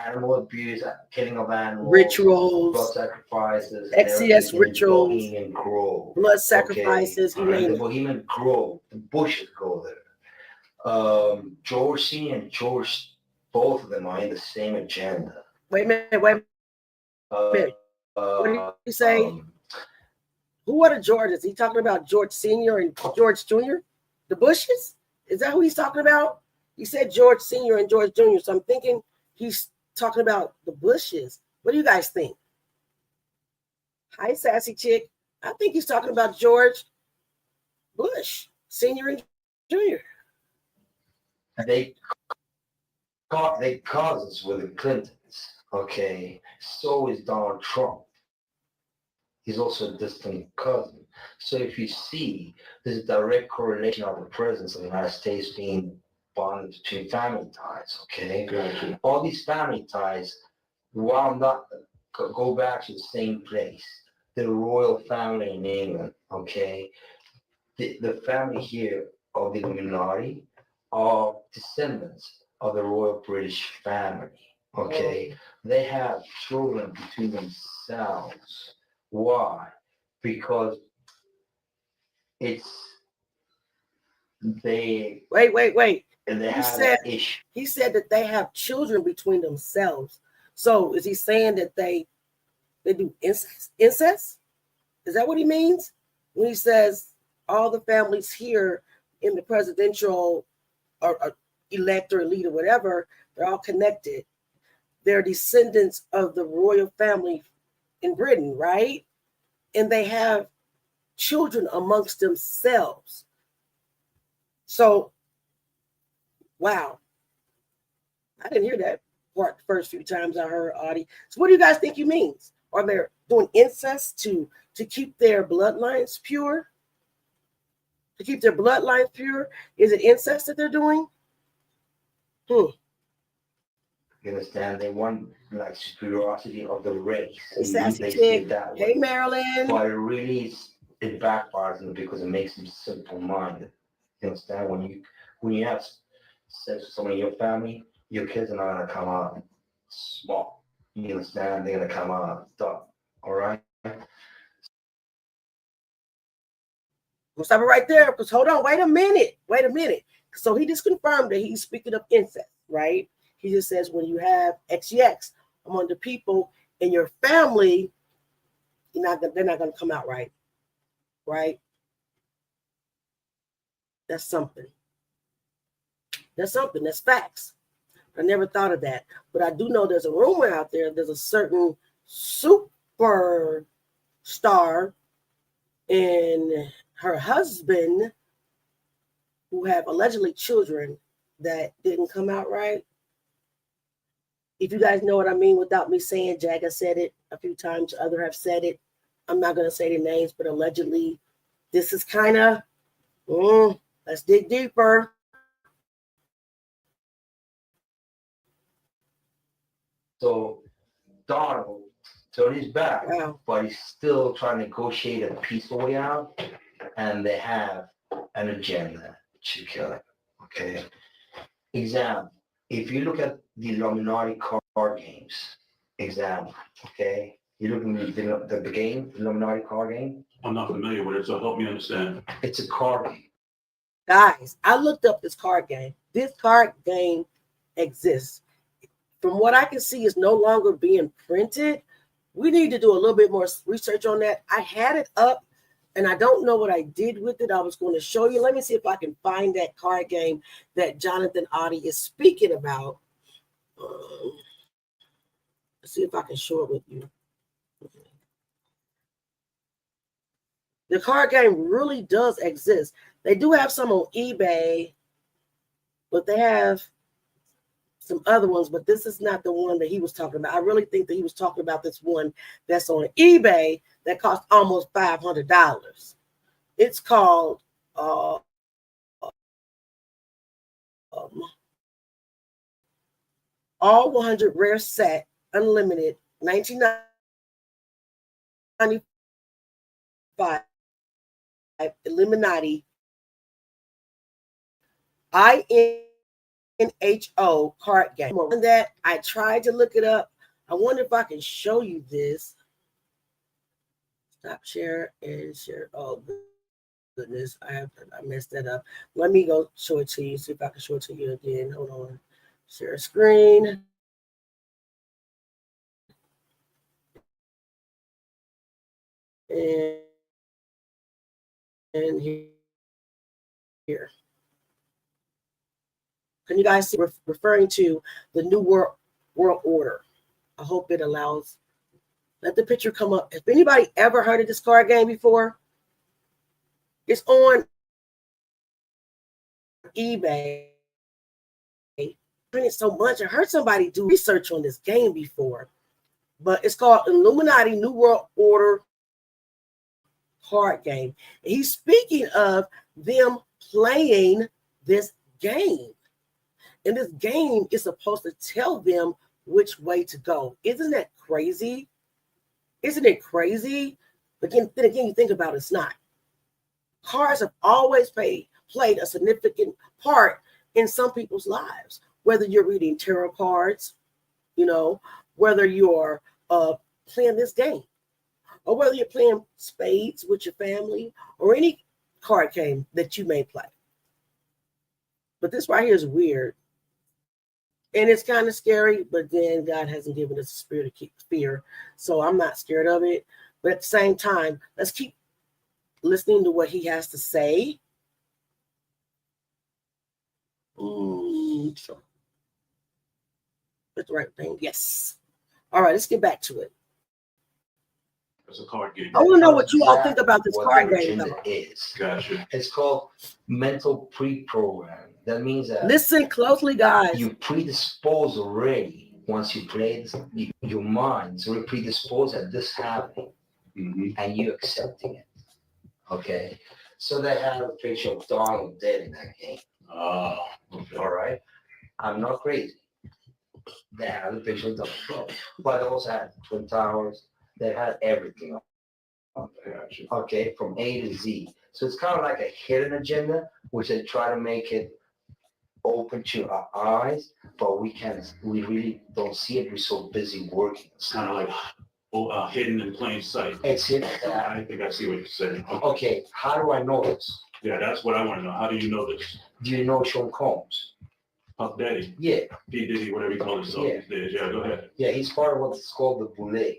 S20: animal abuse, killing of animals,
S2: rituals,
S20: blood sacrifices, and
S2: XCS
S20: everything
S2: rituals,
S20: in the Bohemian Grove.
S2: blood sacrifices,
S20: Okay?
S2: you name
S20: The
S2: it.
S20: Bohemian Grove, the Bushes go there. George Senior and George, both of them are in the same agenda.
S2: Wait a minute. What did you say? Who are the Georges? He talking about George Senior and George Jr.? The Bushes? Is that who he's talking about? He said George Senior and George Jr. So I'm thinking he's talking about the Bushes. What do you guys think? Hi, Sassy Chick. I think he's talking about George Bush Senior and Jr.
S20: They cousins with the Clintons. Okay, so is Donald Trump. He's also a distant cousin. So if you see, there's a direct correlation of the presence of the United States being bonded between family ties. Okay, gotcha. All these family ties, while not go back to the same place, the royal family in England. Okay, the family here of the Illuminati are descendants of the royal British family. Okay, they have children between themselves. Why? Because it's they.
S2: Wait.
S20: And they
S2: He said that they have children between themselves. So is he saying that they do incest? Incest? Is that what he means when he says all the families here in the presidential or elect or elite or whatever, they're all connected. They're descendants of the royal family in Britain, right? And they have children amongst themselves. So, wow. I didn't hear that part the first few times I heard Audie. So what do you guys think he means? Are they doing incest to keep their bloodlines pure? To keep their bloodlines pure? Is it incest that they're doing?
S20: You understand? They want like superiority of the race.
S2: Hey, Sassy
S20: They see
S2: Chick.
S20: it that way.
S2: Hey, Marilyn.
S20: But it backfires them because it makes them simple-minded. You understand? When you have sex with someone in your family, your kids are not gonna come out small. You understand? They're gonna come out dumb. All right.
S2: We'll stop it right there because hold on, wait a minute. So he just confirmed that he's speaking of incest, right? He just says when you have XEX among the people in your family, they're not gonna come out right. Right? That's something. That's facts. I never thought of that. But I do know there's a rumor out there. There's a certain super star and her husband who have allegedly children that didn't come out right. If you guys know what I mean without me saying, Jagga said it a few times, others have said it. I'm not going to say the names, but allegedly this is kind of, let's dig deeper.
S20: So Donald turned his back, but he's still trying to negotiate a peaceful way out, and they have an agenda to kill him. Okay. Example: if you look at the Illuminati card games, example. Okay. You look at the game, the Illuminati card game.
S21: I'm not familiar with it, so help me understand.
S20: It's a card game.
S2: Guys, I looked up this card game. This card game exists. From what I can see, it's no longer being printed. We need to do a little bit more research on that. I had it up, and I don't know what I did with it. I was going to show you. Let me see if I can find that card game that Jonathan Audie is speaking about. Let's see if I can show it with you. The card game really does exist. They do have some on eBay, but they have some other ones, but this is not the one that he was talking about. I really think that he was talking about this one that's on eBay that cost almost $500. It's called all 100 rare set, unlimited, 1995 Illuminati INHO card game. And that I tried to look it up. I wonder if I can show you this. Stop share and share. Oh goodness, I messed that up. Let me go show it to you. See if I can show it to you again. Hold on. Share screen. And here. Can you guys see referring to the New World Order? I hope it allows. Let the picture come up. Has anybody ever heard of this card game before? It's on eBay. I it so much. I heard somebody do research on this game before, but it's called Illuminati New World Order card game. And he's speaking of them playing this game. And this game is supposed to tell them which way to go. Isn't that crazy? Isn't it crazy? But then again, you think about it, it's not. Cards have always played a significant part in some people's lives. Whether you're reading tarot cards, whether you're playing this game, or whether you're playing spades with your family, or any card game that you may play. But this right here is weird. And it's kind of scary, but then God hasn't given us a spirit of fear. So I'm not scared of it. But at the same time, let's keep listening to what he has to say. Sure. That's the right thing. Yes. All right, let's get back to it.
S21: It's a card game.
S2: I want to know what you all think about this card game.
S21: Gotcha.
S20: It's called mental pre-programming. That means that
S2: listen closely, guys.
S20: You predispose already. Once you play this, your mind's already predisposed at this happening, and you accepting it. Okay, so they have a picture of Donald dead in that game.
S21: Oh, okay.
S20: All right. I'm not crazy. They had a picture of Donald, but they also had Twin Towers. They had everything on there. Okay, from A to Z. So it's kind of like a hidden agenda, which they try to make it open to our eyes, but we really don't see it. We're so busy working.
S21: It's kind of like hidden in plain sight.
S20: It's hidden.
S21: I think I see what you're saying.
S20: Okay, how do I know this?
S21: Yeah, that's what I want to know. How do you know this?
S20: Do you know Sean Combs?
S21: Puff Daddy?
S20: Yeah.
S21: P. Diddy, whatever you call himself these days. Yeah, go ahead.
S20: Yeah, he's part of what's called the Boule.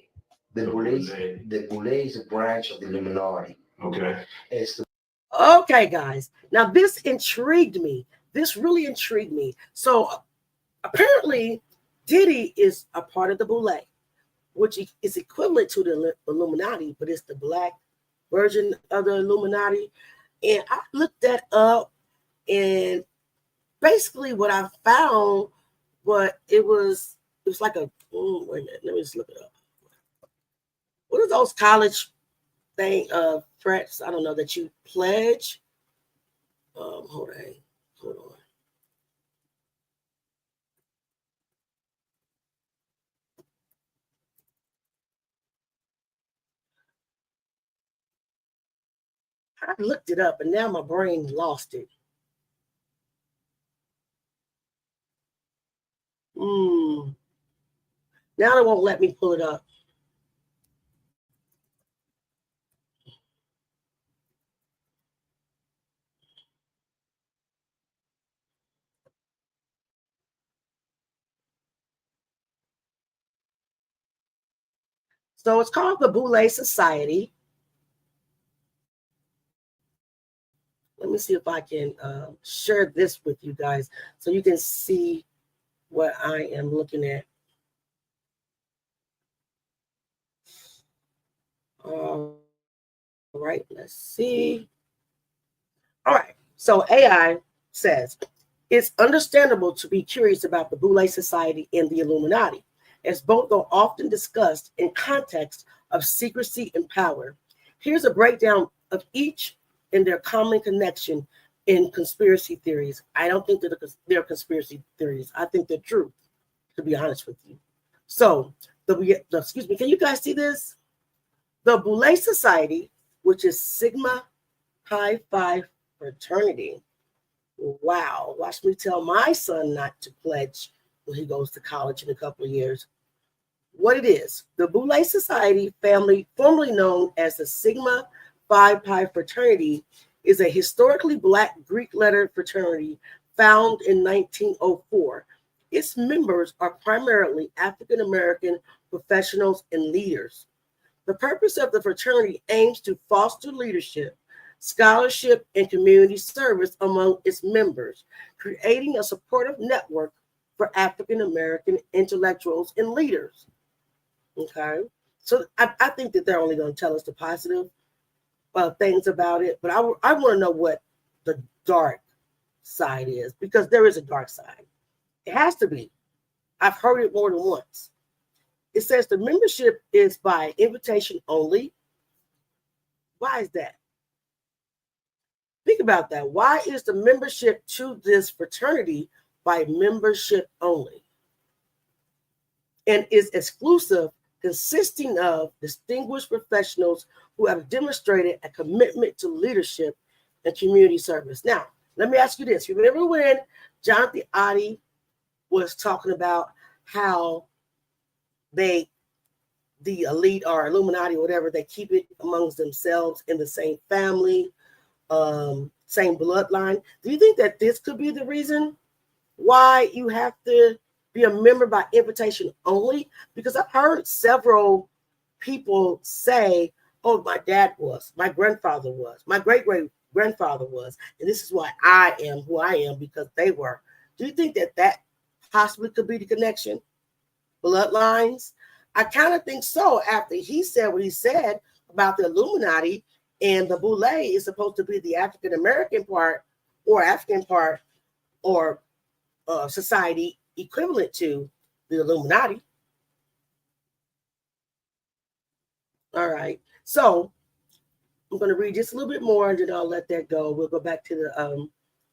S20: The Boule is a branch of the Illuminati.
S21: Okay.
S2: Okay, guys. Now, this intrigued me. This really intrigued me. So, apparently, Diddy is a part of the Boule, which is equivalent to the Illuminati, but it's the black version of the Illuminati. And I looked that up, and basically what I found, it was like a, wait a minute, let me just look it up. What are those college threats? I don't know, that you pledge. Hold on. I looked it up and now my brain lost it. Now it won't let me pull it up. So it's called the Boule Society. Let me see if I can share this with you guys so you can see what I am looking at. All right, let's see. All right, so AI says, it's understandable to be curious about the Boule Society and the Illuminati, as both are often discussed in context of secrecy and power. Here's a breakdown of each and their common connection in conspiracy theories. I don't think that they're conspiracy theories. I think they're true. to be honest with you. So, excuse me, can you guys see this? The Boule Society, which is Sigma Pi Phi fraternity. Wow, watch me tell my son not to pledge when he goes to college in a couple of years. What it is, the Boule Society family, formerly known as the Sigma Phi Pi fraternity, is a historically Black Greek letter fraternity found in 1904. Its members are primarily African American professionals and leaders. The purpose of the fraternity aims to foster leadership, scholarship, and community service among its members, creating a supportive network for African American intellectuals and leaders. Okay, so I think that they're only going to tell us the positive things about it, but I want to know what the dark side is, because there is a dark side. It has to be. I've heard it more than once. It says the membership is by invitation only. Why is that? Think about that. Why is the membership to this fraternity by membership only? And is exclusive, consisting of distinguished professionals who have demonstrated a commitment to leadership and community service. Now, let me ask you this. You remember when Jonathan Oddie was talking about how the elite or Illuminati or whatever, they keep it amongst themselves in the same family, same bloodline. Do you think that this could be the reason why you have to be a member by invitation only? Because I've heard several people say, oh, my dad was, my grandfather was, my great-great-grandfather was, and this is why I am who I am, because they were. Do you think that that possibly could be the connection? Bloodlines? I kind of think so, after he said what he said about the Illuminati, and the Boule is supposed to be the African-American part or African part or society equivalent to the Illuminati. All right. So I'm going to read just a little bit more and then I'll let that go. We'll go back to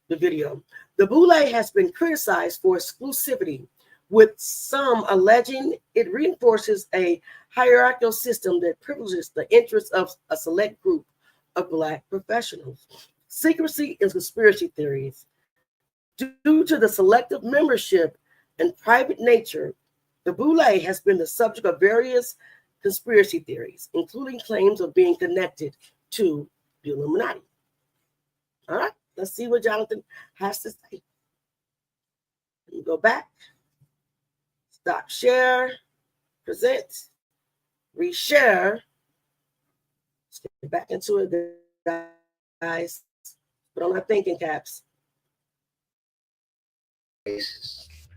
S2: the video. The Boule has been criticized for exclusivity, with some alleging it reinforces a hierarchical system that privileges the interests of a select group of Black professionals. Secrecy and conspiracy theories. Due to the selective membership and private nature, the Boule has been the subject of various conspiracy theories, including claims of being connected to the Illuminati. All right, let's see what Jonathan has to say. Let me go back. Stop share, present, reshare. Let's get back into it, guys. Put on my thinking caps.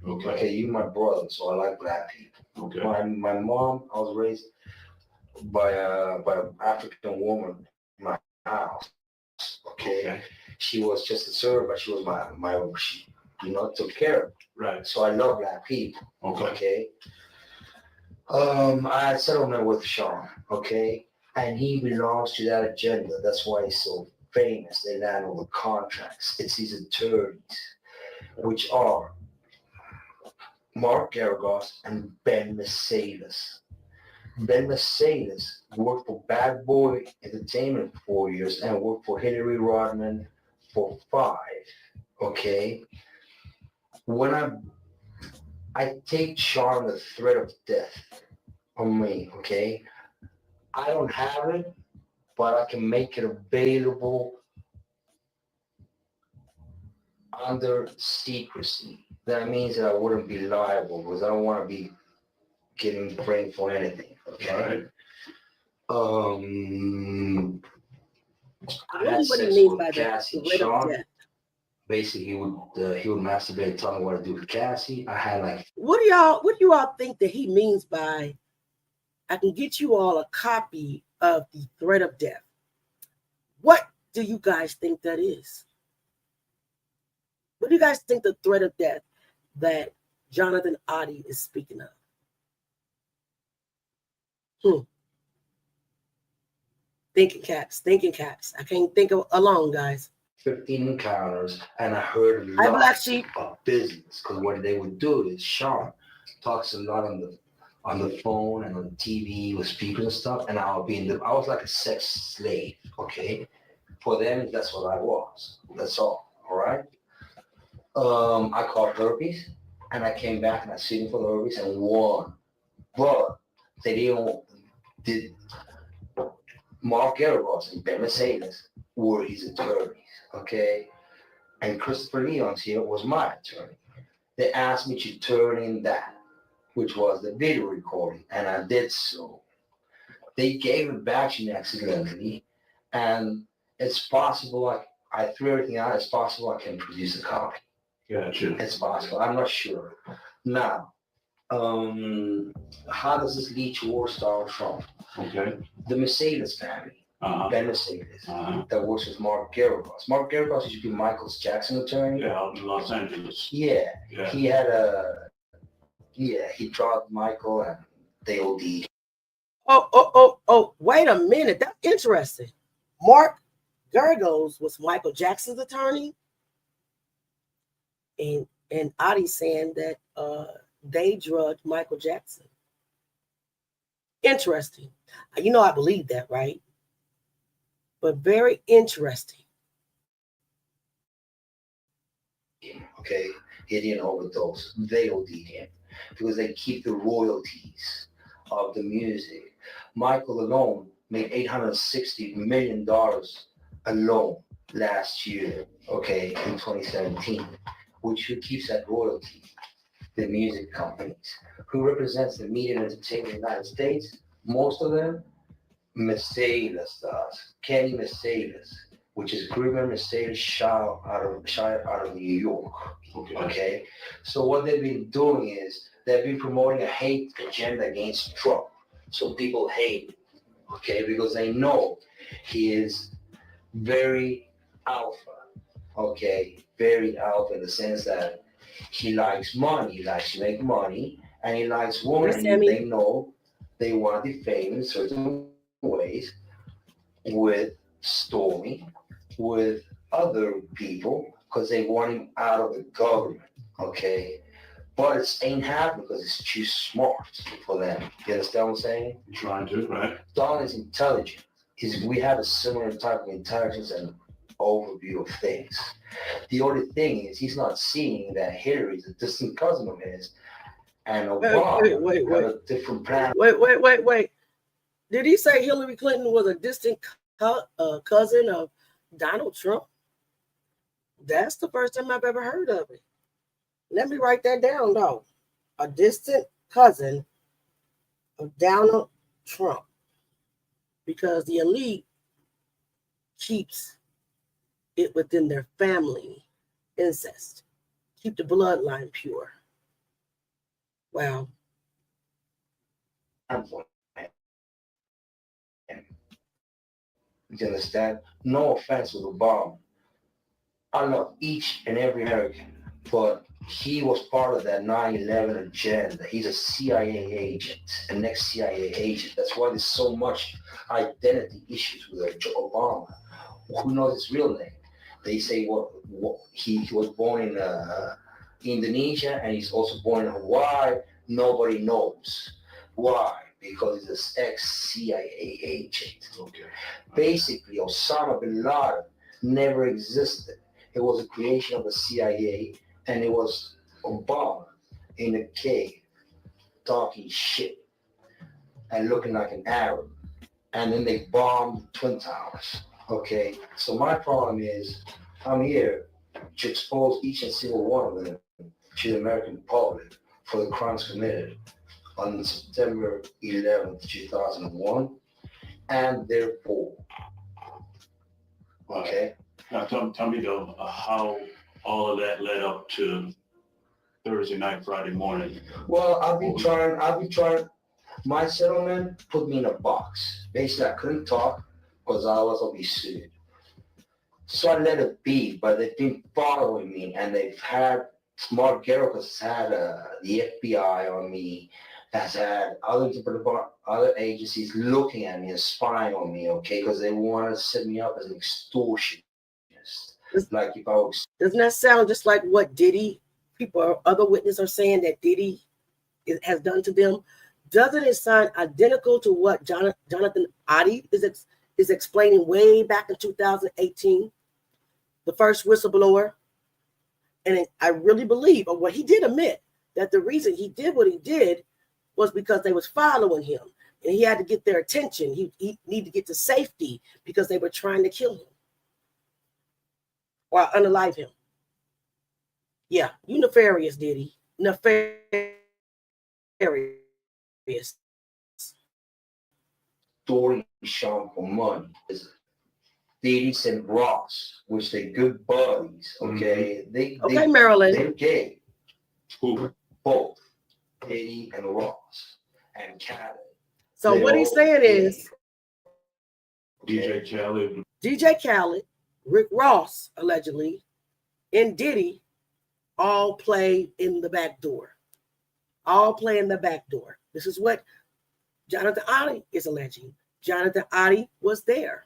S20: Okay, you my brother, so I like Black people. Okay. My mom, I was raised by an African woman in my house. Okay. She was just a servant. She was my she, took care of me. Right. So I love Black people. Okay. I had settlement with Sean. Okay. And he belongs to that agenda. That's why he's so famous. They land over contracts. It's these attorneys, which are Mark Garagos and Ben Mercedes. Ben Mercedes worked for Bad Boy Entertainment for 4 years and worked for Hillary Rodman for 5. Okay. When I take Sean the threat of death on me, okay, I don't have it, but I can make it available under secrecy. That means that I wouldn't be liable because I don't want to be getting blamed for anything. Okay. All right. I had sex with Cassie and Sean. Basically, he would masturbate, tell me what to do with Cassie. I had like.
S2: What do y'all think that he means by I can get you all a copy of the threat of death? What do you guys think that is? What do you guys think the threat of death that Jonathan Oddie is speaking of? Thinking caps. I can't think of alone, guys.
S20: 15 encounters, and I heard lots of business, because what they would do is Sean talks a lot on the phone and on TV with speakers and stuff, and I was like a sex slave, okay? For them, that's what I was. That's all right? I caught herpes, and I came back and I sued for the herpes and won. But they did Mark Garibos and Ben Mercedes were his attorneys, okay? And Christopher Leon's here was my attorney. They asked me to turn in that, which was the video recording, and I did so. They gave it back to me accidentally, and it's possible I threw everything out. It's possible I can produce a copy.
S21: Gotcha.
S20: It's possible. I'm not sure. Now, how does this lead towards Donald Trump?
S21: Okay.
S20: The Mercedes family, Ben Mercedes, that works with Mark Garibos. Mark Garibos used to be Michael Jackson's attorney.
S21: Yeah, out in Los Angeles.
S20: Yeah.
S21: Yeah.
S20: He had he dropped Michael and they OD.
S2: Oh, wait a minute. That's interesting. Mark Garibos was Michael Jackson's attorney. And Adi's saying that they drugged Michael Jackson. Interesting. You know I believe that, right? But very interesting.
S20: Okay, he didn't overdose. They OD'd him because they keep the royalties of the music. Michael alone made $860 million alone last year, okay, in 2017, which who keeps that royalty? The music companies. Who represents the media and entertainment in the United States? Most of them, Mercedes does. Kenny Mercedes, which is Greenman Mercedes shot out of New York. Okay. So what they've been doing is they've been promoting a hate agenda against Trump. So people hate him, okay, because they know he is very alpha, okay, very alpha in the sense that he likes money, he likes to make money, and he likes women, and they know they want to defame in certain ways with Stormy, with other people, because they want him out of the government, okay? But it ain't happening because it's too smart for them. You understand what I'm saying?
S21: You're trying to, right?
S20: Don is intelligent. We have a similar type of intelligence and overview of things. The only thing is he's not seeing that Hillary is a distant cousin of his, and Obama
S2: wait.
S20: got a different plan.
S2: Wait. Did he say Hillary Clinton was a distant cousin of Donald Trump? That's the first time I've ever heard of it. Let me write that down, though. A distant cousin of Donald Trump. Because the elite keeps it within their family incest. Keep the bloodline pure. Wow.
S20: You understand? No offense with Obama. I love each and every American, but he was part of that 9/11 agenda. He's a CIA agent, an ex-CIA agent. That's why there's so much identity issues with Obama. Who knows his real name? They say he was born in Indonesia and he's also born in Hawaii. Nobody knows. Why? Because he's an ex-CIA agent.
S21: Okay.
S20: Basically, Osama bin Laden never existed. It was a creation of the CIA, and it was Obama in a cave talking shit and looking like an Arab. And then they bombed Twin Towers. Okay, so my problem is I'm here to expose each and single one of them to the American public for the crimes committed on September 11th, 2001, and therefore. Okay.
S21: Now tell me though how all of that led up to Thursday night, Friday morning.
S20: Well, I've been trying. My settlement put me in a box. Basically, I couldn't talk because I was going to be sued. So I let it be, but they've been following me, and they've had Mark Garibos has had the FBI on me, has had other agencies looking at me and spying on me, okay, because they want to set me up as an extortionist. Like if I was.
S2: Doesn't that sound just like what Diddy, other witnesses are saying that Diddy has done to them, doesn't it sound identical to what Jonathan Adi is explaining way back in 2018, the first whistleblower? And I really believe, or what he did admit, that the reason he did what he did was because they was following him, and he had to get their attention. He needed to get to safety because they were trying to kill him or unalive him. Yeah, you nefarious, Diddy. Nefarious.
S20: Story Sean for money is Diddy and Ross, which they good buddies. Okay,
S2: Okay, Marilyn.
S20: They're gay. Who? Both Diddy and Ross and Khaled.
S2: So what he's saying is
S21: DJ
S2: Khaled, Rick Ross, allegedly, and Diddy all play in the back door. All play in the back door. This is what Jonathan Adi is alleging. Jonathan Adi was there.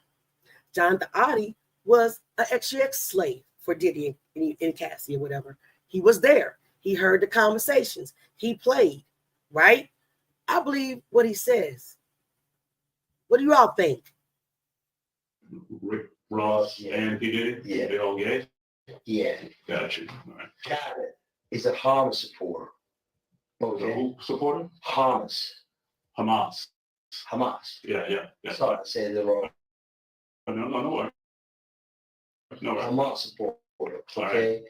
S2: Jonathan Adi was an ex slave for Diddy and Cassie or whatever. He was there. He heard the conversations. He played, right? I believe what he says. What do you all think?
S21: Rick Ross and P. Diddy?
S20: Yeah.
S21: They all gay?
S20: Yeah.
S21: Gotcha. All right.
S20: Khaled is a Hamas supporter. Okay.
S21: Who supporter?
S20: Hamas.
S21: Hamas. Yeah.
S20: Sorry, I said it wrong.
S21: No.
S20: Hamas supporter.
S21: All
S20: Okay.
S21: right.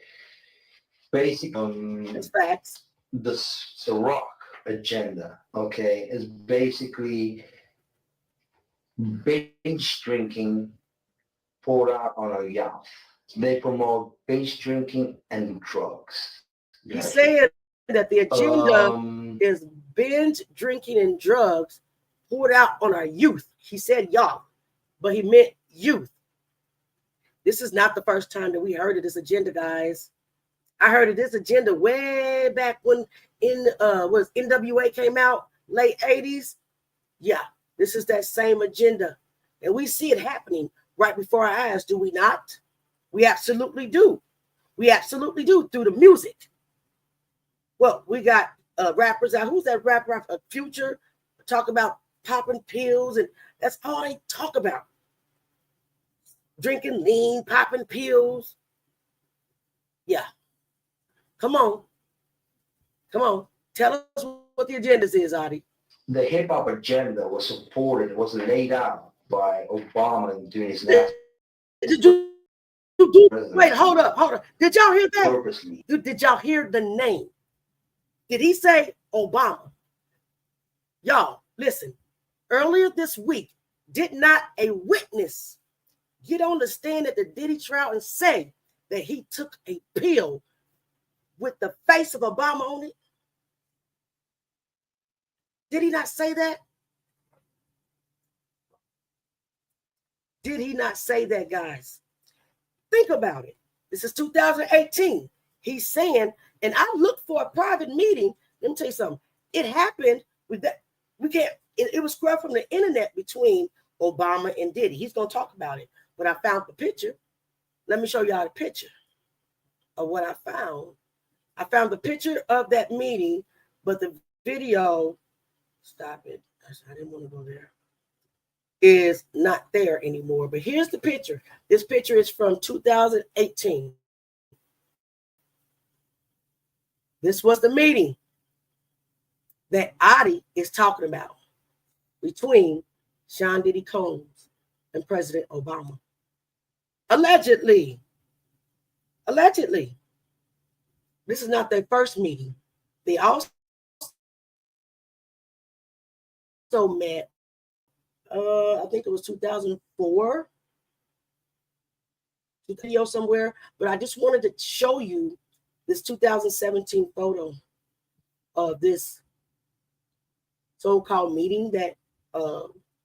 S20: Basically,
S2: it's facts.
S20: The Ciroc agenda, okay, is basically binge drinking poured out on a yacht. They promote binge drinking and drugs.
S2: He's saying that the agenda is binge drinking and drugs poured out on our youth. He said y'all, but he meant youth. This is not the first time that we heard of this agenda, guys. I heard of this agenda way back when NWA came out, late 80s. Yeah, this is that same agenda. And we see it happening right before our eyes, do we not? We absolutely do. We absolutely do, through the music. Well, we got rappers out. Who's that rapper? Future, talk about popping pills, and that's all they talk about. Drinking lean, popping pills. Yeah. Come on. Tell us what the agenda is, Adi.
S20: The hip hop agenda was supported, was laid out by Obama during his last.
S2: Wait, hold up. Did y'all hear that?
S20: Purposely.
S2: Did y'all hear the name? Did he say Obama? Y'all, listen. Earlier this week, did not a witness get on the stand at the Diddy trial and say that he took a pill with the face of Obama on it? Did he not say that? Did he not say that, guys? Think about it. This is 2018. He's saying, and I looked for a private meeting. Let me tell you something. It happened with that. It was scrubbed from the internet between Obama and Diddy. He's going to talk about it. But I found the picture. Let me show y'all the picture of what I found. I found the picture of that meeting, but the video, stop it. I didn't want to go there. Is not there anymore. But here's the picture. This picture is from 2018. This was the meeting that Adi is talking about between Sean Diddy Combs and President Obama. Allegedly. This is not their first meeting. They also met, I think it was 2004, video somewhere, but I just wanted to show you this 2017 photo of this so-called meeting that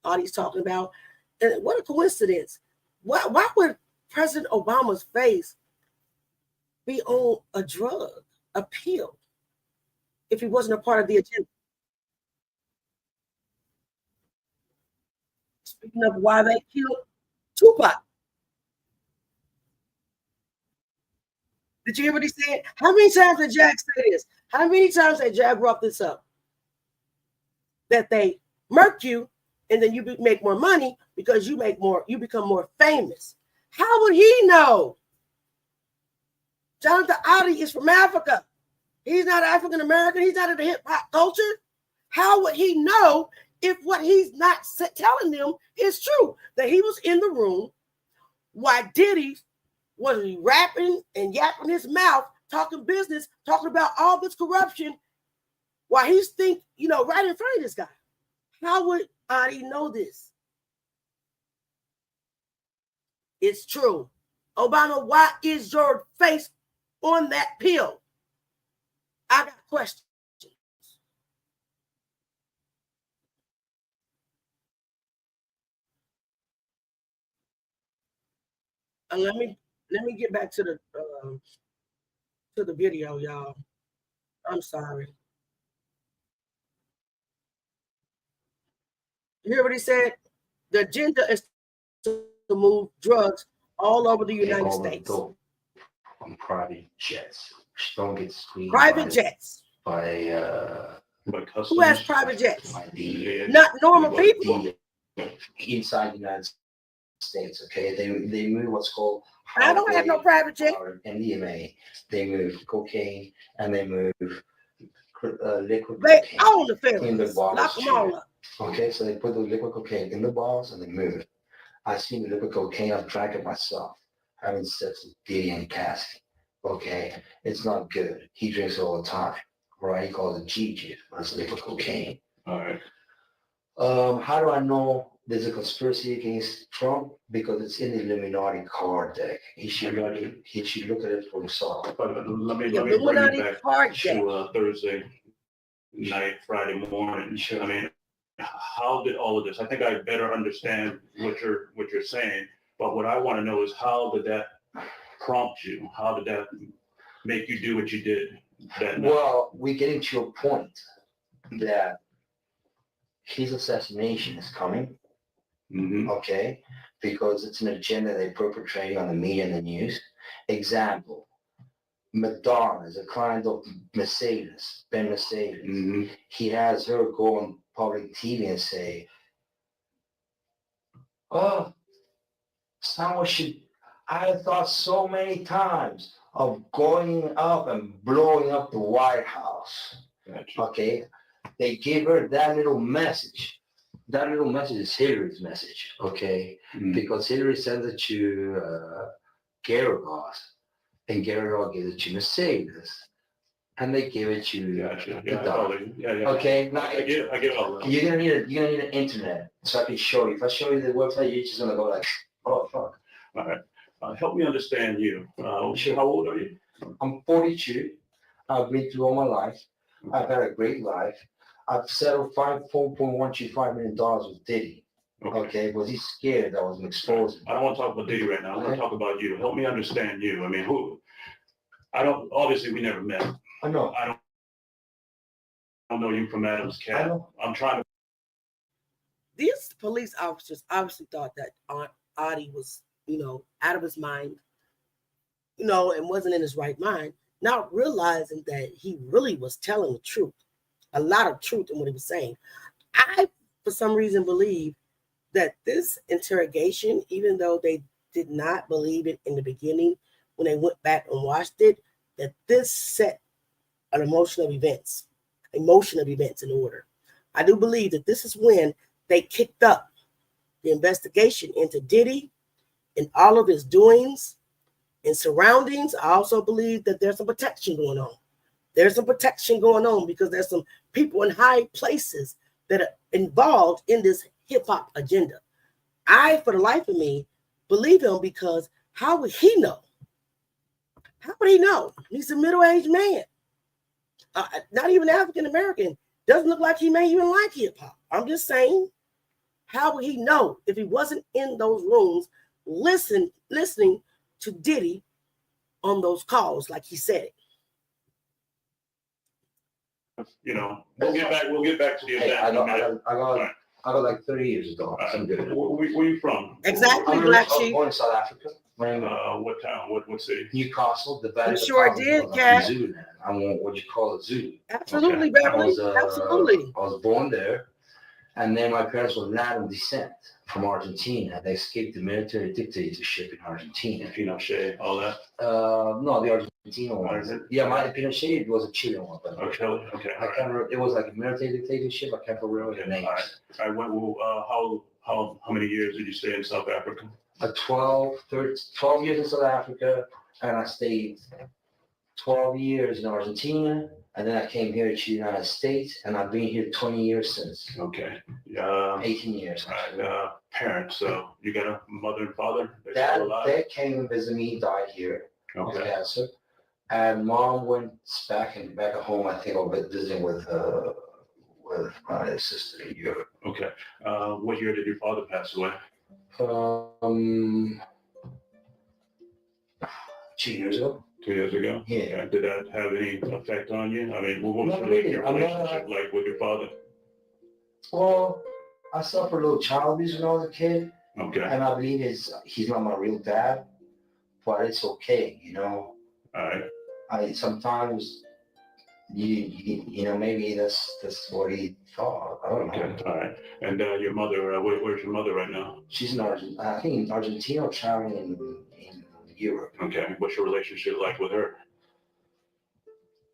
S2: Adi's talking about. And what a coincidence. Why would President Obama's face be on a drug, a pill, if he wasn't a part of the agenda? Speaking of why they killed Tupac. Did you hear what he said? How many times did Jack say this? How many times did Jack brought this up? that they murk you, and then you make more money because you become more famous. How would he know? Jonathan Oddie is from Africa. He's not African American. He's not in the hip hop culture. How would he know if what he's not telling them is true? That he was in the room while Diddy was rapping and yapping his mouth, talking business, talking about all this corruption, while he's right in front of this guy. How would Adi know this? It's true. Obama, why is your face on that pill? I got questions. And let me get back to the video, y'all. I'm sorry. You hear what he said? The agenda is to move drugs all over the United States.
S1: On private jets, which don't get squeezed.
S2: Private jets. Who has private jets? Not normal people.
S1: Inside the United States, okay? They move what's called.
S2: I don't have no private jet.
S1: MDMA. They move cocaine and they move liquid
S2: They
S1: cocaine
S2: own the federals.
S1: in the bottles.
S2: Lock them all up.
S1: Okay, so they put the liquid cocaine in the bottles and they move it. I've seen the liquid cocaine. I've drank it myself. Having sex with Diddy and Cassie. Okay, it's not good. He drinks it all the time. Right? He calls it Gigi. That's liquid cocaine.
S21: All right.
S1: How do I know there's a conspiracy against Trump? Because it's in the Illuminati card deck. He should look at it for himself.
S21: But let me bring you back to Thursday night, Friday morning.
S1: Sure.
S21: I mean, how did all of this? I think I better understand what you're saying. But what I want to know is, how did that prompt you? How did that make you do what you did that night?
S1: Well, we're getting to a point that his assassination is coming.
S21: Mm-hmm.
S1: Okay, because it's an agenda they're perpetrating on the media and the news. Example, Madonna is a client of Mercedes, Ben Mercedes.
S21: Mm-hmm.
S1: He has her go on public TV and say, "Oh, someone should." I thought so many times of going up and blowing up the White House.
S21: Gotcha.
S1: Okay, they gave her that little message. That little message is Hillary's message, okay?
S21: Mm-hmm.
S1: Because Hillary sends it to Geragos, and Geragos gives it to Mercedes, and they give it to
S21: Gotcha.
S1: the
S21: Yeah,
S1: Don.
S21: yeah.
S1: Okay, now
S21: I get all that.
S1: you're gonna need an internet so I can show you. If I show you the website, you're just gonna go like, oh fuck.
S21: All right. Help me understand you.
S1: Sure.
S21: How old are you?
S1: I'm 42. I've been through all my life. I've had a great life. I've settled $4.125 million with Diddy. Okay, was he scared that I was exposed?
S21: I don't want to talk about Diddy right now. I want to talk about you. Help me understand you. I mean, obviously we never met.
S1: I know.
S21: I don't know you from Adam's Cat. I'm trying to.
S2: These police officers obviously thought that Adi was, out of his mind, and wasn't in his right mind, not realizing that he really was telling the truth. A lot of truth in what he was saying. I, for some reason, believe that this interrogation, even though they did not believe it in the beginning, when they went back and watched it, that this set an emotion of events in order. I do believe that this is when they kicked up the investigation into Diddy and all of his doings and surroundings. I also believe that there's some protection going on. There's some protection going on because there's some people in high places that are involved in this hip-hop agenda. I, for the life of me, believe him, because how would he know? How would he know? He's a middle-aged man. Not even African-American. Doesn't look like he may even like hip-hop. I'm just saying, how would he know if he wasn't in those rooms listening to Diddy on those calls like he said it?
S21: We'll get back to the event.
S1: I got like 30 years ago. I'm good.
S21: Where you from?
S2: Exactly, Black Sheep.
S1: I was born in South Africa.
S21: What town? What city?
S1: Newcastle. The Valley.
S2: You sure did, Cat.
S1: Zulu. I'm what you call a Zulu.
S2: Absolutely, Beverly. Absolutely.
S1: I was born there. And then my parents were Latin descent from Argentina. They escaped the military dictatorship in Argentina.
S21: Pinochet, all that?
S1: No, the Argentina one. Yeah, my Pinochet was a Chilean one. But
S21: Okay, okay.
S1: I can't remember. It was like a military dictatorship. I can't remember the names.
S21: All right. How many years did you stay in South Africa?
S1: 12 years in South Africa, and I stayed 12 years in Argentina, and then I came here to the United States, and I've been here 20 years since.
S21: Okay.
S1: 18 years.
S21: Parents, so you got a mother and father?
S1: Dad came and visited me, he died here of cancer. And mom went back at home, I think, visiting with my sister in Europe.
S21: Okay. What year did your father pass away?
S1: 2 years ago.
S21: 2 years ago?
S1: Yeah.
S21: Okay. Did that have any effect on you? I mean, what was
S1: Not really.
S21: your relationship like with your father?
S1: Well, I suffered a little child abuse when I was a kid.
S21: Okay.
S1: And I believe he's not my real dad, but it's okay, you know.
S21: All right.
S1: Sometimes you know, maybe that's what he thought. I don't know.
S21: Okay. All right. And your mother, where's your mother right now?
S1: She's in I think in Argentina or traveling in Europe.
S21: Okay. What's your relationship like with her?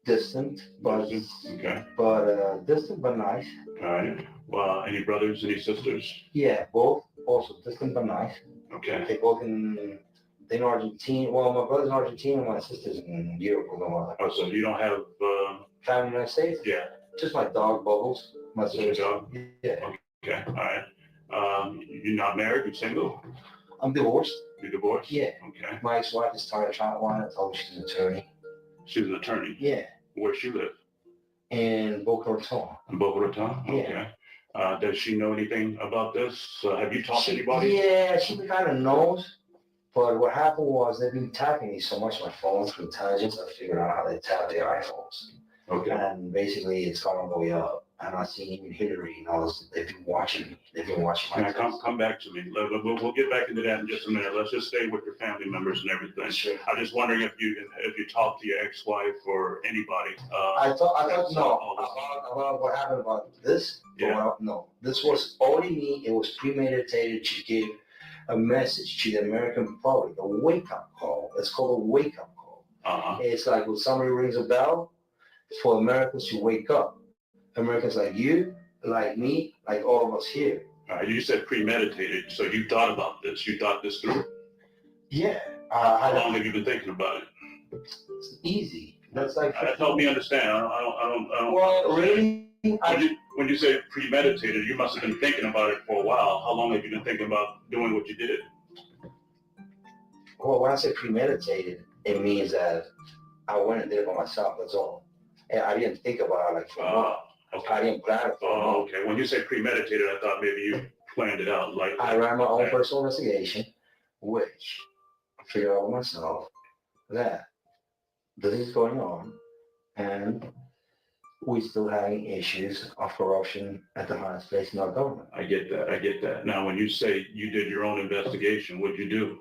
S1: Distant, but distant but nice.
S21: All right. Well, any brothers, any sisters?
S1: Yeah, both. Also distant but nice.
S21: Okay.
S1: They both in Argentina. Well, my brother's in Argentina, my sister's in Europe.
S21: Oh, so you don't have
S1: family in the United States?
S21: Yeah.
S1: Just my dog Bubbles. My
S21: sister's dog.
S1: Yeah.
S21: Okay. All right. You're not married. You're single.
S1: I'm divorced.
S21: You're divorced?
S1: Yeah.
S21: Okay.
S1: My ex-wife is tired of trying to want to tell me she's an attorney.
S21: She's an attorney?
S1: Yeah.
S21: Where she live?
S1: In Boca Raton.
S21: In Boca Raton?
S1: Yeah.
S21: Okay. Does she know anything about this? Have you talked to anybody?
S1: Yeah, she kind of knows. But what happened was they've been tapping me so much on my phone through intelligence. I figured out how they tap their iPhones.
S21: Okay.
S1: And basically it's gone all the way up. And I see even Hillary and all this. They've been watching me. They've been watching my
S21: come back to me. We'll get back into that in just a minute. Let's just stay with your family members and everything.
S1: Sure.
S21: I'm just wondering if you talked to your ex-wife or anybody.
S1: I thought about what happened about this.
S21: Yeah.
S1: Well, no, this was only me. It was premeditated to give a message to the American public, a wake-up call. It's called a wake-up call. It's like when somebody rings a bell for Americans to wake up. Americans like you, like me, like all of us here.
S21: You said premeditated, so you thought about this. You thought this through?
S1: Yeah.
S21: How long have you been thinking about it?
S1: It's easy. That's like.
S21: Help me understand. I don't.
S1: Well, really?
S21: When you say premeditated, you must have been thinking about it for a while. How long have you been thinking about doing what you did?
S1: Well, when I say premeditated, it means that I went and did it by myself. That's all. And I didn't think about it like for a month.
S21: Okay.
S1: I didn't plan it for a month.
S21: Okay. When you say premeditated, I thought maybe you planned it out. Like
S1: I ran my own personal investigation, which I figured out myself that this is going on, and we still having issues of corruption at the highest place in our government.
S21: I get that. Now, when you say you did your own investigation, what'd you do?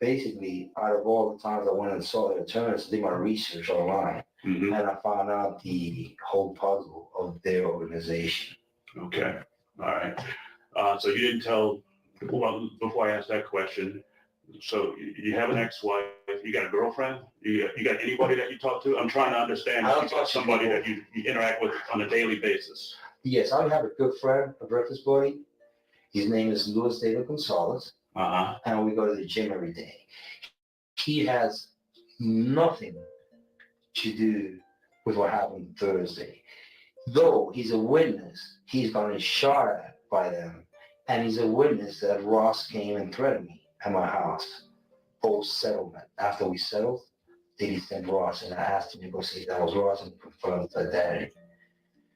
S1: Basically, out of all the times I went and saw the attorneys, did my research online, and I found out the whole puzzle of their organization.
S21: Okay. All right. So you didn't tell, well, before I ask that question, so you have an ex-wife, you got a girlfriend, you got anybody that you talk to? I'm trying to understand if you got somebody that you interact with on a daily basis.
S1: Yes, I have a good friend, a breakfast buddy. His name is Luis David Gonzalez. And we go to the gym every day. He has nothing to do with what happened Thursday. Though he's a witness, he's gotten shot at by them. And he's a witness that Ross came and threatened me at my house post-settlement. After we settled, Diddy sent Ross, and I asked him to go see if that was Ross and confirm his identity.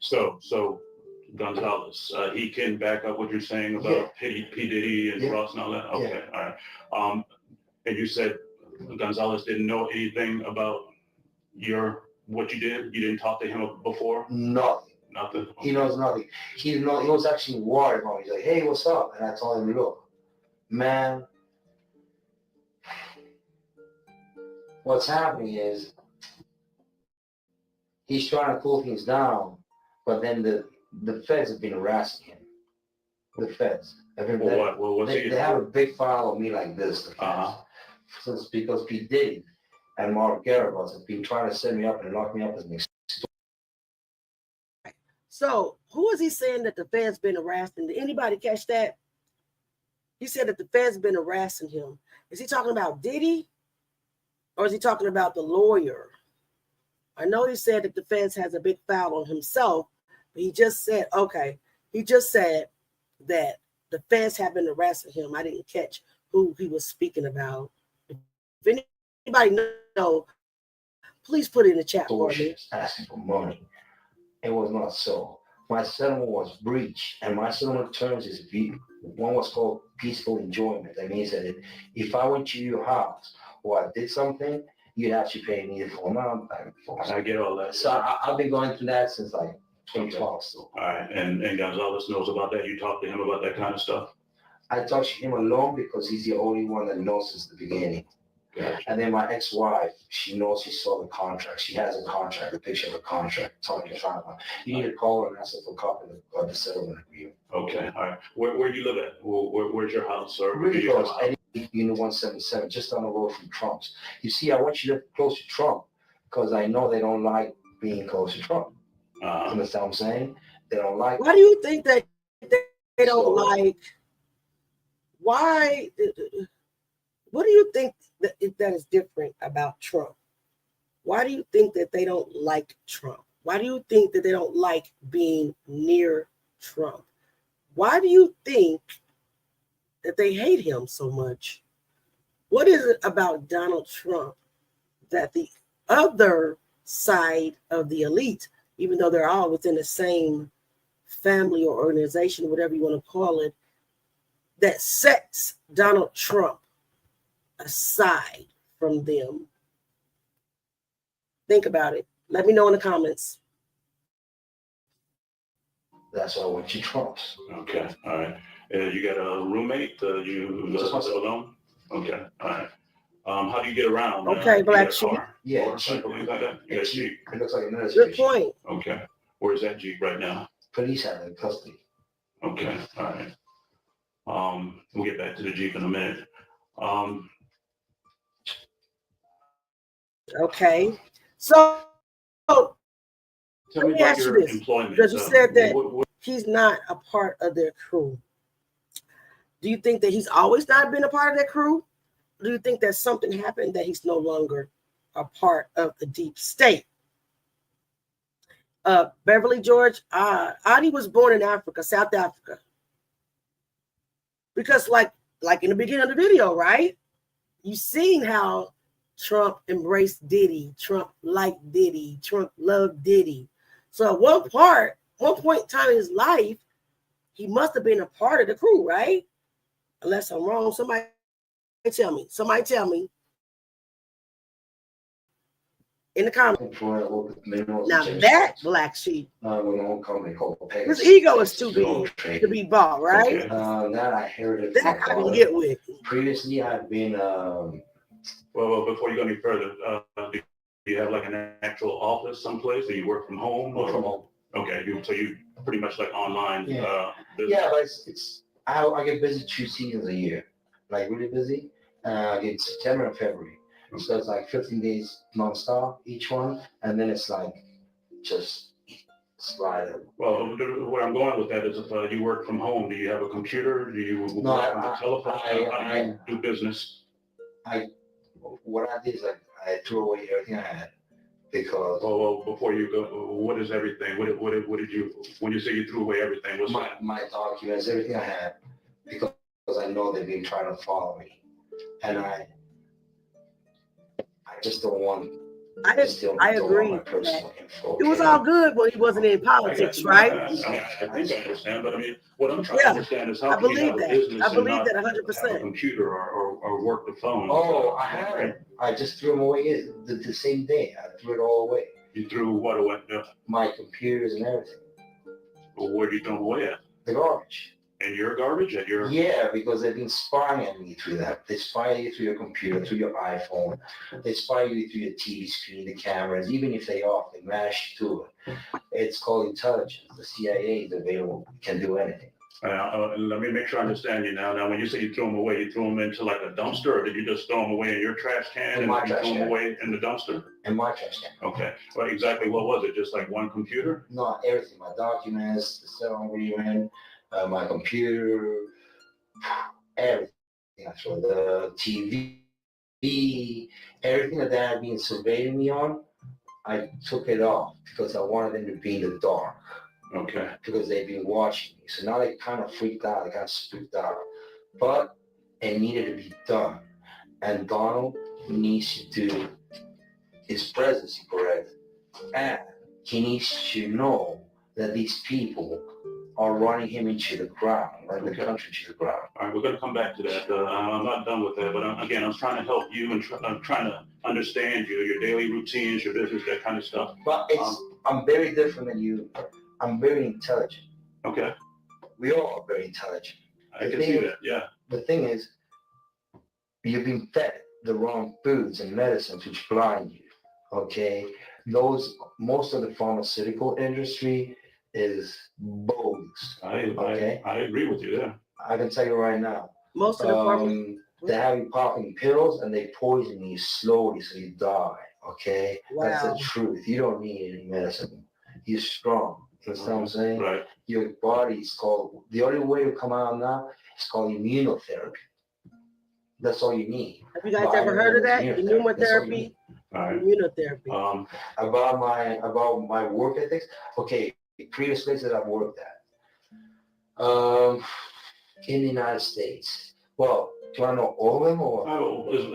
S21: So Gonzalez, he can back up what you're saying about P. Diddy and Ross and all that? Okay, all right. And you said Gonzalez didn't know anything about what you did? You didn't talk to him before?
S1: Nothing.
S21: Nothing? Okay.
S1: He knows nothing. He was actually worried about me. He's like, hey, what's up? And I told him, look, man, what's happening is he's trying to cool things down, but then the feds have been harassing him. The feds.
S21: They
S1: have a big file on me like this. The feds. Since because P. Diddy and Mark Garibus have been trying to set me up and lock me up as an
S2: So who is he saying that the feds been harassing? Did anybody catch that? He said that the feds been harassing him. Is he talking about Diddy? Or is he talking about the lawyer? I know he said that the feds has a big file on himself, but he just said that the feds have been harassing him. I didn't catch who he was speaking about. If anybody know, please put it in the chat for me.
S1: Asking for money. It was not so. My settlement was breached, and my settlement terms is one was called peaceful enjoyment. That means that if I went to your house or I did something, you'd have to pay me the full amount.
S21: I get all that.
S1: So I've been going through that since like 2012. So.
S21: All right, and Gonzalez knows about that. You talk to him about that kind of stuff.
S1: I talked to him alone because he's the only one that knows since the beginning. Gotcha. And then my ex-wife, she knows she saw the contract. She has a contract, a picture of a contract. Talking to Trump. You need to call her and ask her for a copy of the settlement agreement.
S21: Okay, all right. Where do you live at? Where's your house? Or
S1: really close. Unit 177, just down the road from Trump's. You see, I want you to live close to Trump because I know they don't like being close to Trump. Understand what I'm saying? They don't like.
S2: Why do you think that they don't like? Why? What do you think that is different about Trump? Why do you think that they don't like Trump? Why do you think that they don't like being near Trump? Why do you think that they hate him so much? What is it about Donald Trump that the other side of the elite, even though they're all within the same family or organization, whatever you want to call it, that sets Donald Trump aside from them? Think about it. Let me know in the comments.
S1: That's why I went to Trump's.
S21: Okay, all right. You got a roommate? You live alone? Okay, all right. How do you get around?
S2: Okay, Black Sheep.
S21: Yeah, Jeep. Like that? You got a Jeep.
S1: It looks like another Good
S2: point.
S21: Okay. Where's that Jeep right now?
S1: Police have it in custody.
S21: Okay, all right. We'll get back to the Jeep in a minute.
S2: Okay. So
S21: Tell
S2: let
S21: me
S2: me
S21: about
S2: ask you
S21: your
S2: this.
S21: employment.
S2: Because you said that he's not a part of their crew. Do you think that he's always not been a part of their crew? Or do you think that something happened that he's no longer a part of the deep state? Beverly George, Adi was born in Africa, South Africa. Because like in the beginning of the video, right? You seen how Trump embraced Diddy, Trump liked Diddy, Trump loved Diddy. So at one point in time in his life, he must have been a part of the crew, right? Unless I'm wrong, somebody tell me. In the comments. Now that Black Sheep, his ego is too big to be bought, right?
S1: That I heard
S2: that I can get with.
S1: Previously, I've been.
S21: Well, before you go any further, do you have like an actual office someplace, or you work from home?
S1: Work from home.
S21: Okay, so you pretty much like online.
S1: Yeah,
S21: business.
S1: Yeah, but I get busy 2 seasons a year, like really busy. In September and February. So it's like 15 days nonstop each one, and then it's like just slide.
S21: Well, where I'm going with that is if you work from home, do you have a computer? Do you work on a telephone? How do you do business?
S1: What I did is I threw away everything I had because.
S21: Well, before you go, what is everything? What did you, when you say you threw away everything, what's that?
S1: My documents, everything I had, because I know they've been trying to follow me, and I just don't want.
S2: I agree. It was all good when he wasn't in politics, right?
S21: I think I understand, but I mean, what I'm trying to understand is how can you have a business and not have a computer or work the phone?
S1: Oh, I haven't. I just threw them away the same day. I threw it all away.
S21: You threw what away?
S1: My computers and everything.
S21: Well, where do you throw them away at?
S1: The garbage.
S21: And your garbage and your
S1: Yeah, because they've been spying on me through that. They spy you through your computer, through your iPhone. They spy you through your TV screen, the cameras. Even if they off, they mash through it. It's called intelligence. The CIA is available, can do anything.
S21: Let me make sure I understand you now. Now, when you say you threw them away, you threw them into like a dumpster, or did you just throw them away in your trash can
S1: In my
S21: and
S1: trash
S21: throw them
S1: can.
S21: away in the dumpster?
S1: In my trash can.
S21: Okay. Well, exactly what was it? Just like one computer?
S1: Not everything. My documents, the cell agreement, my computer, everything. Actually, the TV, everything that they had been surveying me on, I took it off because I wanted them to be in the dark.
S21: Okay.
S1: Because they've been watching me. So now they kind of freaked out, they kind of spooked out. But it needed to be done. And Donald needs to do his presidency correct. And he needs to know that these people are running him into the ground, running the country into the ground.
S21: All right, we're going to come back to that. I'm not done with that, but again, I'm trying to help you and I'm trying to understand you, your daily routines, your business, that kind of stuff.
S1: But I'm very different than you. I'm very intelligent.
S21: Okay.
S1: We all are very intelligent.
S21: I can see that, yeah.
S1: The thing is, you've been fed the wrong foods and medicines which blind you, okay? Most of the pharmaceutical industry is bogus, okay?
S21: I agree with you there.
S1: I can tell you right now.
S2: Most of the
S1: they have you popping pills and they poison you slowly so you die, okay? That's the
S2: Wow.
S1: truth. You don't need any medicine. You're strong. You understand what I'm saying?
S21: Right.
S1: Your body is called, the only way to come out now is called immunotherapy. That's all you need.
S2: Have you guys ever heard of that? Immunotherapy? Immunotherapy.
S1: About my work ethics. Okay, the previous places I've worked at. In the United States. Well, do you want to know all of them or?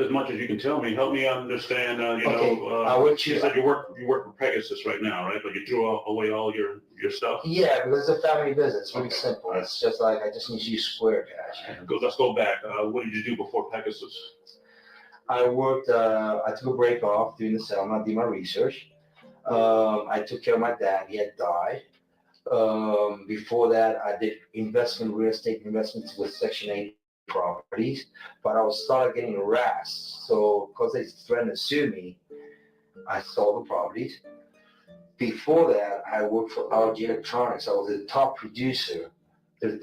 S21: As much as you can tell me, help me understand. You said you work for Pegasus right now, right? But you threw away all your stuff.
S1: Yeah, because it's a family business. It's really simple. It's just like I just need to use Square Cash.
S21: Let's go back. What did you do before Pegasus?
S1: I worked. I took a break off during the summer. I did my research. I took care of my dad. He had died. Before that, I did real estate investments with Section 8 properties, but I was started getting harassed. So, because they threatened to sue me, I sold the properties. Before that, I worked for LG Electronics. I was the top producer, the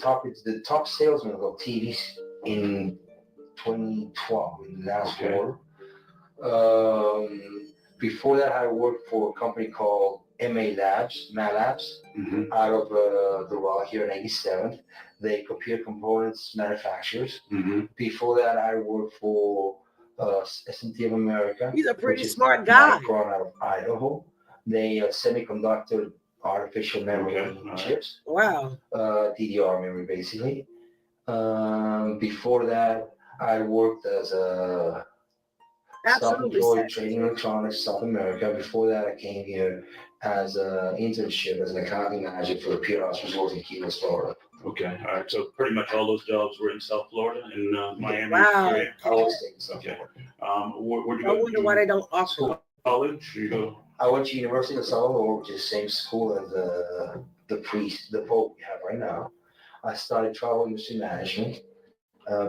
S1: top salesman of TVs in 2012, in the last quarter. Before that, I worked for a company called MA Labs, out of the Raw here in 87th. They computer components manufacturers. Before that, I worked for S&T of America.
S2: He's a pretty smart guy.
S1: Out of Idaho. They semiconductor artificial memory chips.
S2: Wow.
S1: DDR memory, basically. Before that, I worked as a self-employed trading electronics, South America. Before that, I came here as an internship as an accounting manager for the Pier House Resort in Key West, Florida.
S21: Okay, all right. So pretty much all those jobs were in South Florida, in Miami.
S2: Wow.
S21: Area. Okay. Where'd you go?
S2: I wonder why they don't offer
S21: college. You go.
S1: I went to University of Salvador, which is the same school as the Pope we have right now. I started travel industry management.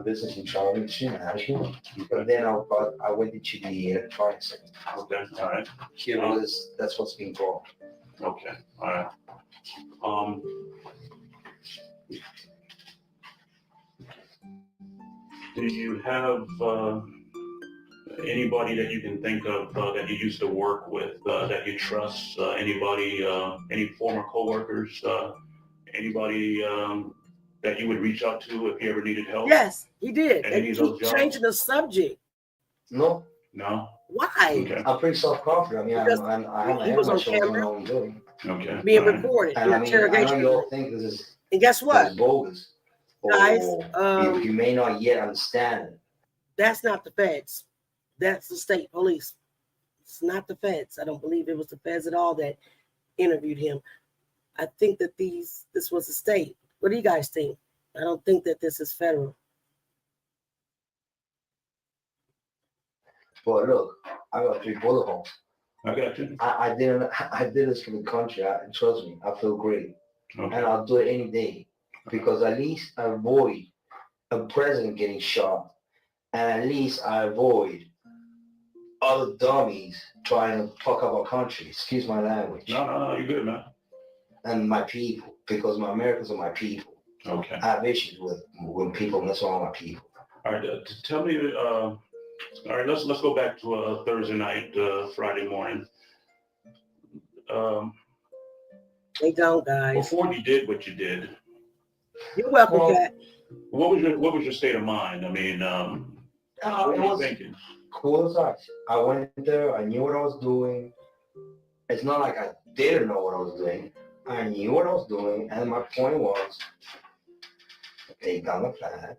S1: Business and travel industry management. But then I went into the electronics sector.
S21: Okay, all right.
S1: Because that's what's being brought.
S21: Okay, all right. Do you have anybody that you can think of that you used to work with that you trust? Anybody, any former coworkers? Anybody that you would reach out to if you ever needed help?
S2: Yes, he did.
S21: And
S2: And
S21: any of those
S2: keep
S21: jobs?
S2: changing the subject.
S1: No.
S21: No.
S2: Why?
S21: Okay.
S1: I'm pretty self-confident. I mean,
S2: Because
S1: I
S2: he was on
S1: shows on
S2: camera.
S1: my own doing.
S21: Okay.
S2: Being
S21: all right.
S2: recorded.
S1: And I mean, I know
S2: Interrogation.
S1: you all think this is
S2: And guess what?
S1: bogus.
S2: Guys,
S1: You may not yet understand it. That's
S2: not the feds. That's the state police. It's not the feds. I don't believe it was the feds at all that interviewed him. I think that this was a state. What do you guys think? I don't think that this is federal.
S1: But look, I got 3 bullet holes.
S21: I got you.
S1: I did this for the country. Trust me, I feel great.
S21: Okay.
S1: And I'll do it any day.
S20: because at least I avoid a president getting shot, and at least I avoid other dummies trying to fuck up our country. Excuse my language.
S21: No, you're good, man.
S20: And my people, because my Americans are my people.
S21: Okay.
S20: I have issues with people, and that's all my people.
S21: All right, tell me. All right, let's go back to a Thursday night, Friday morning.
S2: They don't, guys.
S21: Before you did what you did.
S2: You're welcome, Kat.
S21: What was your state of mind? I mean, what were you thinking?
S20: Cool as ice. I went there. I knew what I was doing. It's not like I didn't know what I was doing. I knew what I was doing, and my point was, take down the flag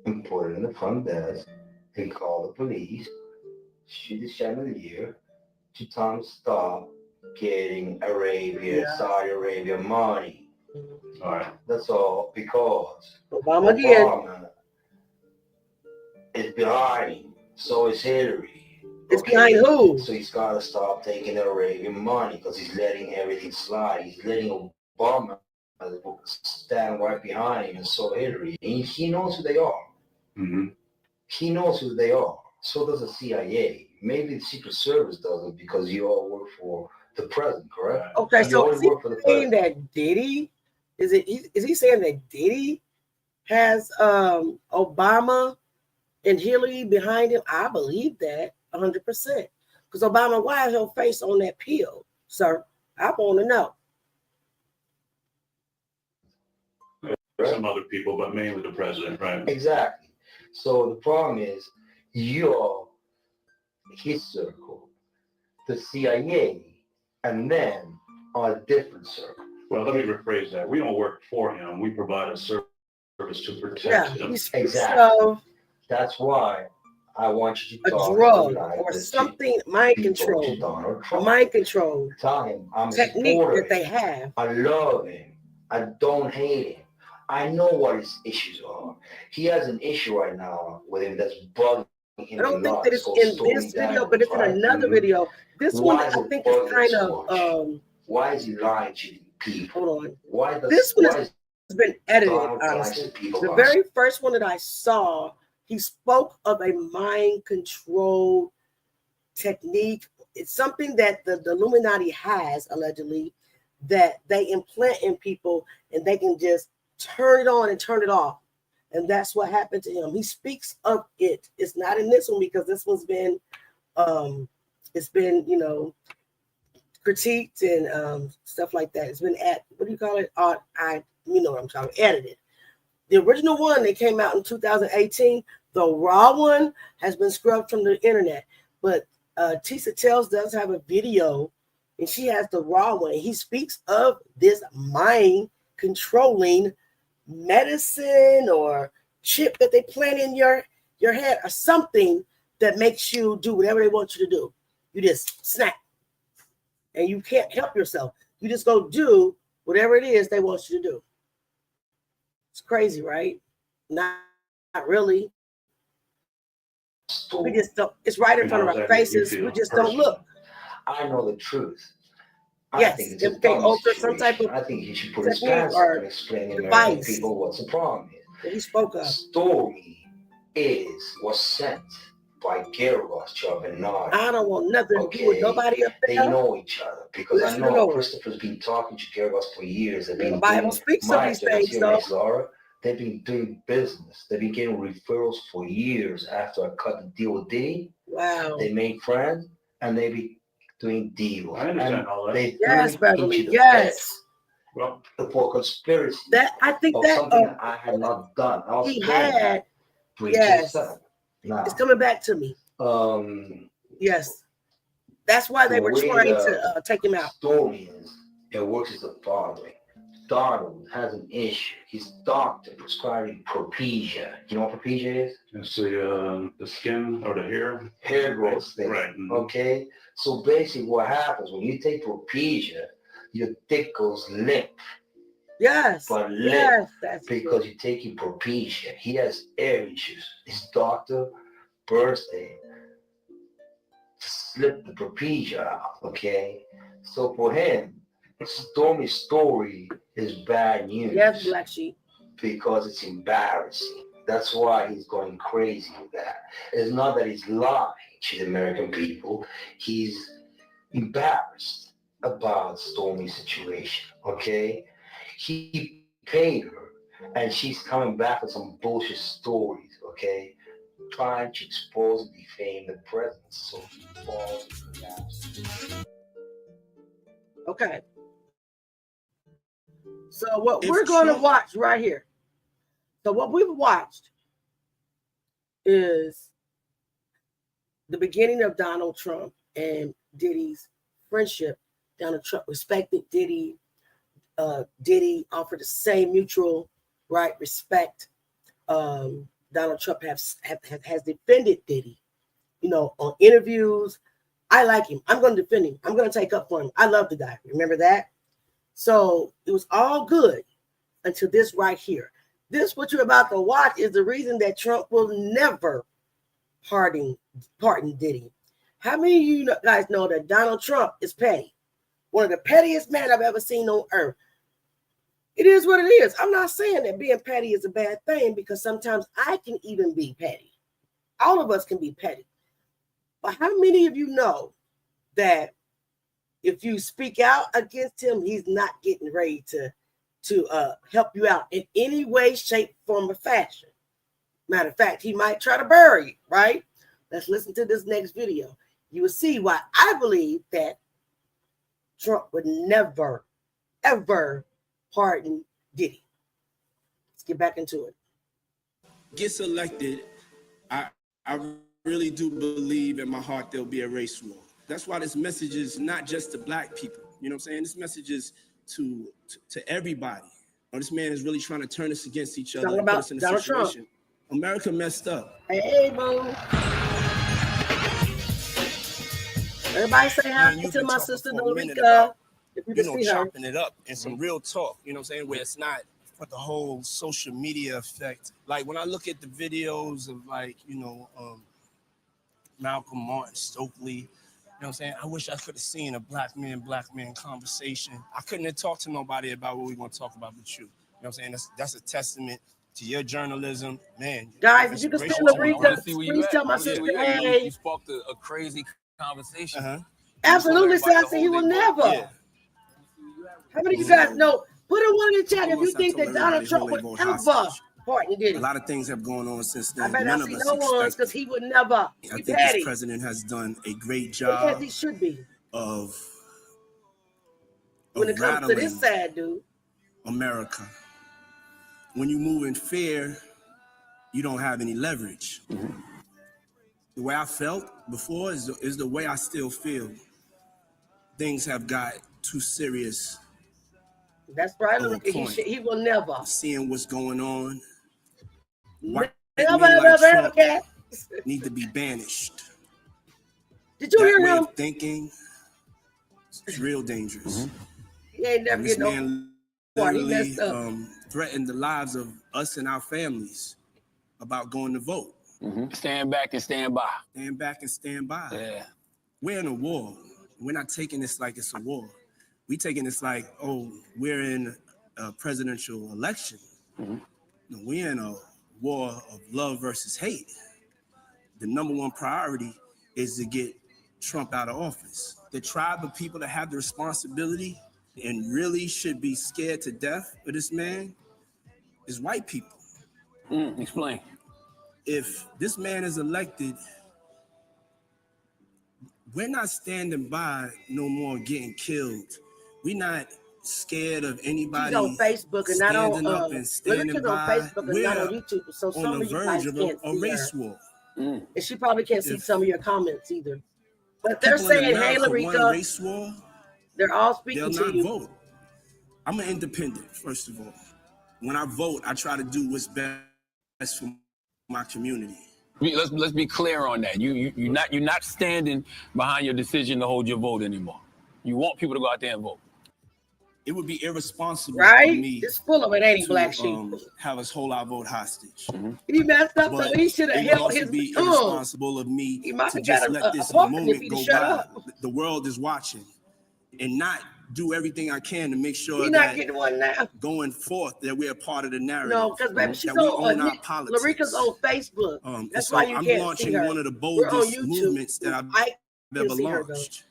S20: and put it in the front desk and call the police, shoot the chandelier to tell them to stop getting Saudi Arabia money.
S21: All right.
S20: That's all, because
S2: Obama again
S20: is behind him. So is Hillary.
S2: It's behind who?
S20: So he's got to stop taking the Arabian money because he's letting everything slide. He's letting Obama stand right behind him, and so Hillary. And he knows who they are.
S21: Mm-hmm.
S20: He knows who they are. So does the CIA. Maybe the Secret Service doesn't, because you all work for the president, correct?
S2: Okay,
S20: you
S2: so is he
S20: work for the
S2: saying
S20: president.
S2: that Diddy is he saying that Diddy has Obama and Hillary behind him? I believe that 100%. Because Obama, why is your face on that pill, sir? I want to know.
S21: Some other people, but mainly the president, right?
S20: Exactly. So the problem is, you're his circle, the CIA, and then are a different circle.
S21: Well, let me rephrase that. We don't work for him. We provide a service to protect him.
S20: Exactly. That's why I want you to talk
S2: a drug
S20: like
S2: or something, mind control, mind control
S20: Tell him I'm a
S2: technique
S20: supporter.
S2: that they have.
S20: I love him. I don't hate him. I know what his issues are. He has an issue right now with him that's bugging him.
S2: I don't think that it's in this video, but it's in another video. This one, I think, is kind of.
S20: Why is he lying to people?
S2: Hold on.
S20: Why does
S2: this one has been edited,
S20: Donald
S2: honestly.
S20: people
S2: The
S20: are-
S2: very first one that I saw, he spoke of a mind control technique. It's something that the Illuminati has, allegedly, that they implant in people and they can just turn it on and turn it off. And that's what happened to him. He speaks of it. It's not in this one because this one's been it's been, critiqued and stuff like that. It's been what do you call it? You know what I'm talking, edited. The original one that came out in 2018, the raw one has been scrubbed from the internet. But Tisa Tells does have a video, and she has the raw one. He speaks of this mind controlling medicine or chip that they plant in your head or something that makes you do whatever they want you to do. You just snap. And you can't help yourself. You just go do whatever it is they want you to do. It's crazy, right? Not really. We just don't. It's right in front of our faces. We just don't look.
S20: I know the truth. I
S2: Yes,
S20: think it's a
S2: if they
S20: dumb
S2: alter some type
S20: situation.
S2: of
S20: I think he should put his
S2: technique
S20: pants
S2: or
S20: up and explain to American
S2: device
S20: people what the problem is.
S2: that he spoke of.
S20: Story was sent by Geragos, Trump and Diddy.
S2: I don't want nothing to do with nobody up there.
S20: They know each other because
S2: Listen
S20: I
S2: to
S20: know
S2: Lord.
S20: Christopher's been talking to Geragos for years. They've been
S2: The Bible
S20: doing,
S2: speaks of these things, though.
S20: Laura, they've been doing business. They've been getting referrals for years after I cut the deal with Diddy.
S2: Wow.
S20: They made friends and they be doing deals.
S21: I understand
S20: and
S21: all that.
S20: They
S2: Yes,
S20: threw
S2: Beverly.
S20: into the
S2: Yes.
S21: Well,
S20: for conspiracy.
S2: That I think
S20: of
S2: that
S20: something that I had not done. I was
S2: he
S20: planning
S2: had.
S20: to
S2: Yes.
S20: Now,
S2: It's coming back to me. Yes. That's why they were trying to take him out.
S20: Story is, it works as the following. Donald has an issue. His doctor prescribing Propecia. You know what Propecia is?
S21: It's the skin or the hair.
S20: Hair growth thing.
S21: Right.
S20: Okay. So basically, what happens when you take Propecia, your dick goes limp.
S2: Yes.
S20: But limp,
S2: yes. That's
S20: because you're taking Propecia. He has air issues. His doctor, birthday, slip the Propecia out. Okay. So for him, Stormy's story is bad news.
S2: Yes, Black Sheep.
S20: because it's embarrassing. That's why he's going crazy with that. It's not that he's lying to the American people. He's embarrassed about Stormy's situation, okay? He paid her, and she's coming back with some bullshit stories, okay? Trying to expose and defame the president, so he falls into that.
S2: Okay. So what we're going to watch right here. So what we've watched is the beginning of Donald Trump and Diddy's friendship. Donald Trump respected Diddy. Diddy offered the same mutual respect. Donald Trump has defended Diddy, on interviews. I like him. I'm going to defend him. I'm going to take up for him. I love the guy. Remember that? So it was all good until this right here. This, what you're about to watch, is the reason that Trump will never pardon Diddy. How many of you guys know that Donald Trump is petty? One of the pettiest men I've ever seen on earth. It is what it is. I'm not saying that being petty is a bad thing, because sometimes I can even be petty. All of us can be petty. But how many of you know that if you speak out against him, he's not getting ready to help you out in any way, shape, form, or fashion? Matter of fact, he might try to bury you, right? Let's listen to this next video. You will see why I believe that Trump would never, ever pardon Diddy. Let's get back into it.
S12: Gets elected, I really do believe in my heart there'll be a race war. That's why this message is not just to black people. You know what I'm saying? This message is to everybody. This man is really trying to turn us against each other and put us in a
S2: Donald
S12: situation.
S2: Trump.
S12: America messed up.
S2: Hey, boo. Everybody say hi to my sister Norika. If you can see her.
S12: Chopping it up and some real talk, you know what I'm saying, where it's not for the whole social media effect. Like when I look at the videos of Malcolm, Martin, Stokely, you know what I'm saying? I wish I could have seen a black man conversation. I couldn't have talked to nobody about what we want to talk about with you. You know what I'm saying? That's a testament to your journalism, man.
S2: Guys, if you can see Norika, please tell my sister, hey.
S4: You sparked a crazy conversation.
S2: Absolutely, Sassy. He will never. Yeah. How many of you guys know? Put in one in the chat if you think that Donald Trump would ever pardon Diddy.
S12: A lot of things have gone on since then.
S2: I bet I see no ones, because he would never.
S12: I think this president has done a great job.
S2: Yes, he should be.
S12: When
S2: it comes to this sad dude,
S12: America. When you move in fear, you don't have any leverage. Mm-hmm. The way I felt before is the way I still feel. Things have got too serious.
S2: That's right. He will never.
S12: Seeing what's going on.
S2: Never.
S12: Need to be banished.
S2: Did you hear him?
S12: Thinking it's real dangerous.
S2: Mm-hmm. He ain't never
S12: this
S2: get
S12: man
S2: no.
S12: literally threatened the lives of us and our families about going to vote.
S4: Mm-hmm. Stand back and stand by.
S12: Stand back and stand by.
S4: Yeah.
S12: We're in a war. We're not taking this like it's a war. We're taking this like, we're in a presidential election. Mm-hmm. No, we're in a war of love versus hate. The number one priority is to get Trump out of office. The tribe of people that have the responsibility and really should be scared to death of this man is white people.
S4: Explain.
S12: If this man is elected, we're not standing by no more getting killed. We're not scared of anybody.
S2: She's on Facebook and not on
S12: standing by.
S2: On Facebook and not on YouTube. So some of you guys can't see
S12: race war.
S2: And she probably can't see some of your comments either. But they're saying, "Hey, Larika,"
S12: race war,
S2: they're all speaking to you.
S12: Vote. I'm an independent, first of all. When I vote, I try to do what's best for my community.
S4: Let's be clear on that. You're not standing behind your decision to hold your vote anymore. You want people to go out there and vote.
S12: It would be irresponsible
S2: for
S12: me.
S2: It's full of it, ain't black sheep.
S12: Have us hold our vote hostage.
S4: Mm-hmm.
S2: He messed up, so he should have held his
S12: tongue. It would be irresponsible of me to just let this moment go by. The world is watching and not do everything I can to make sure
S2: You're
S12: that
S2: not getting one now.
S12: going forth that we're a part of the narrative.
S2: No, because baby, she's
S12: that we
S2: on
S12: own our politics.
S2: Larika's on Facebook. That's
S12: so
S2: why you
S12: I'm
S2: can't see
S12: launching
S2: her.
S12: one of the
S2: We're on
S12: boldest
S2: YouTube.
S12: movements that I've
S2: I can
S12: ever
S2: see her, though.
S12: launched.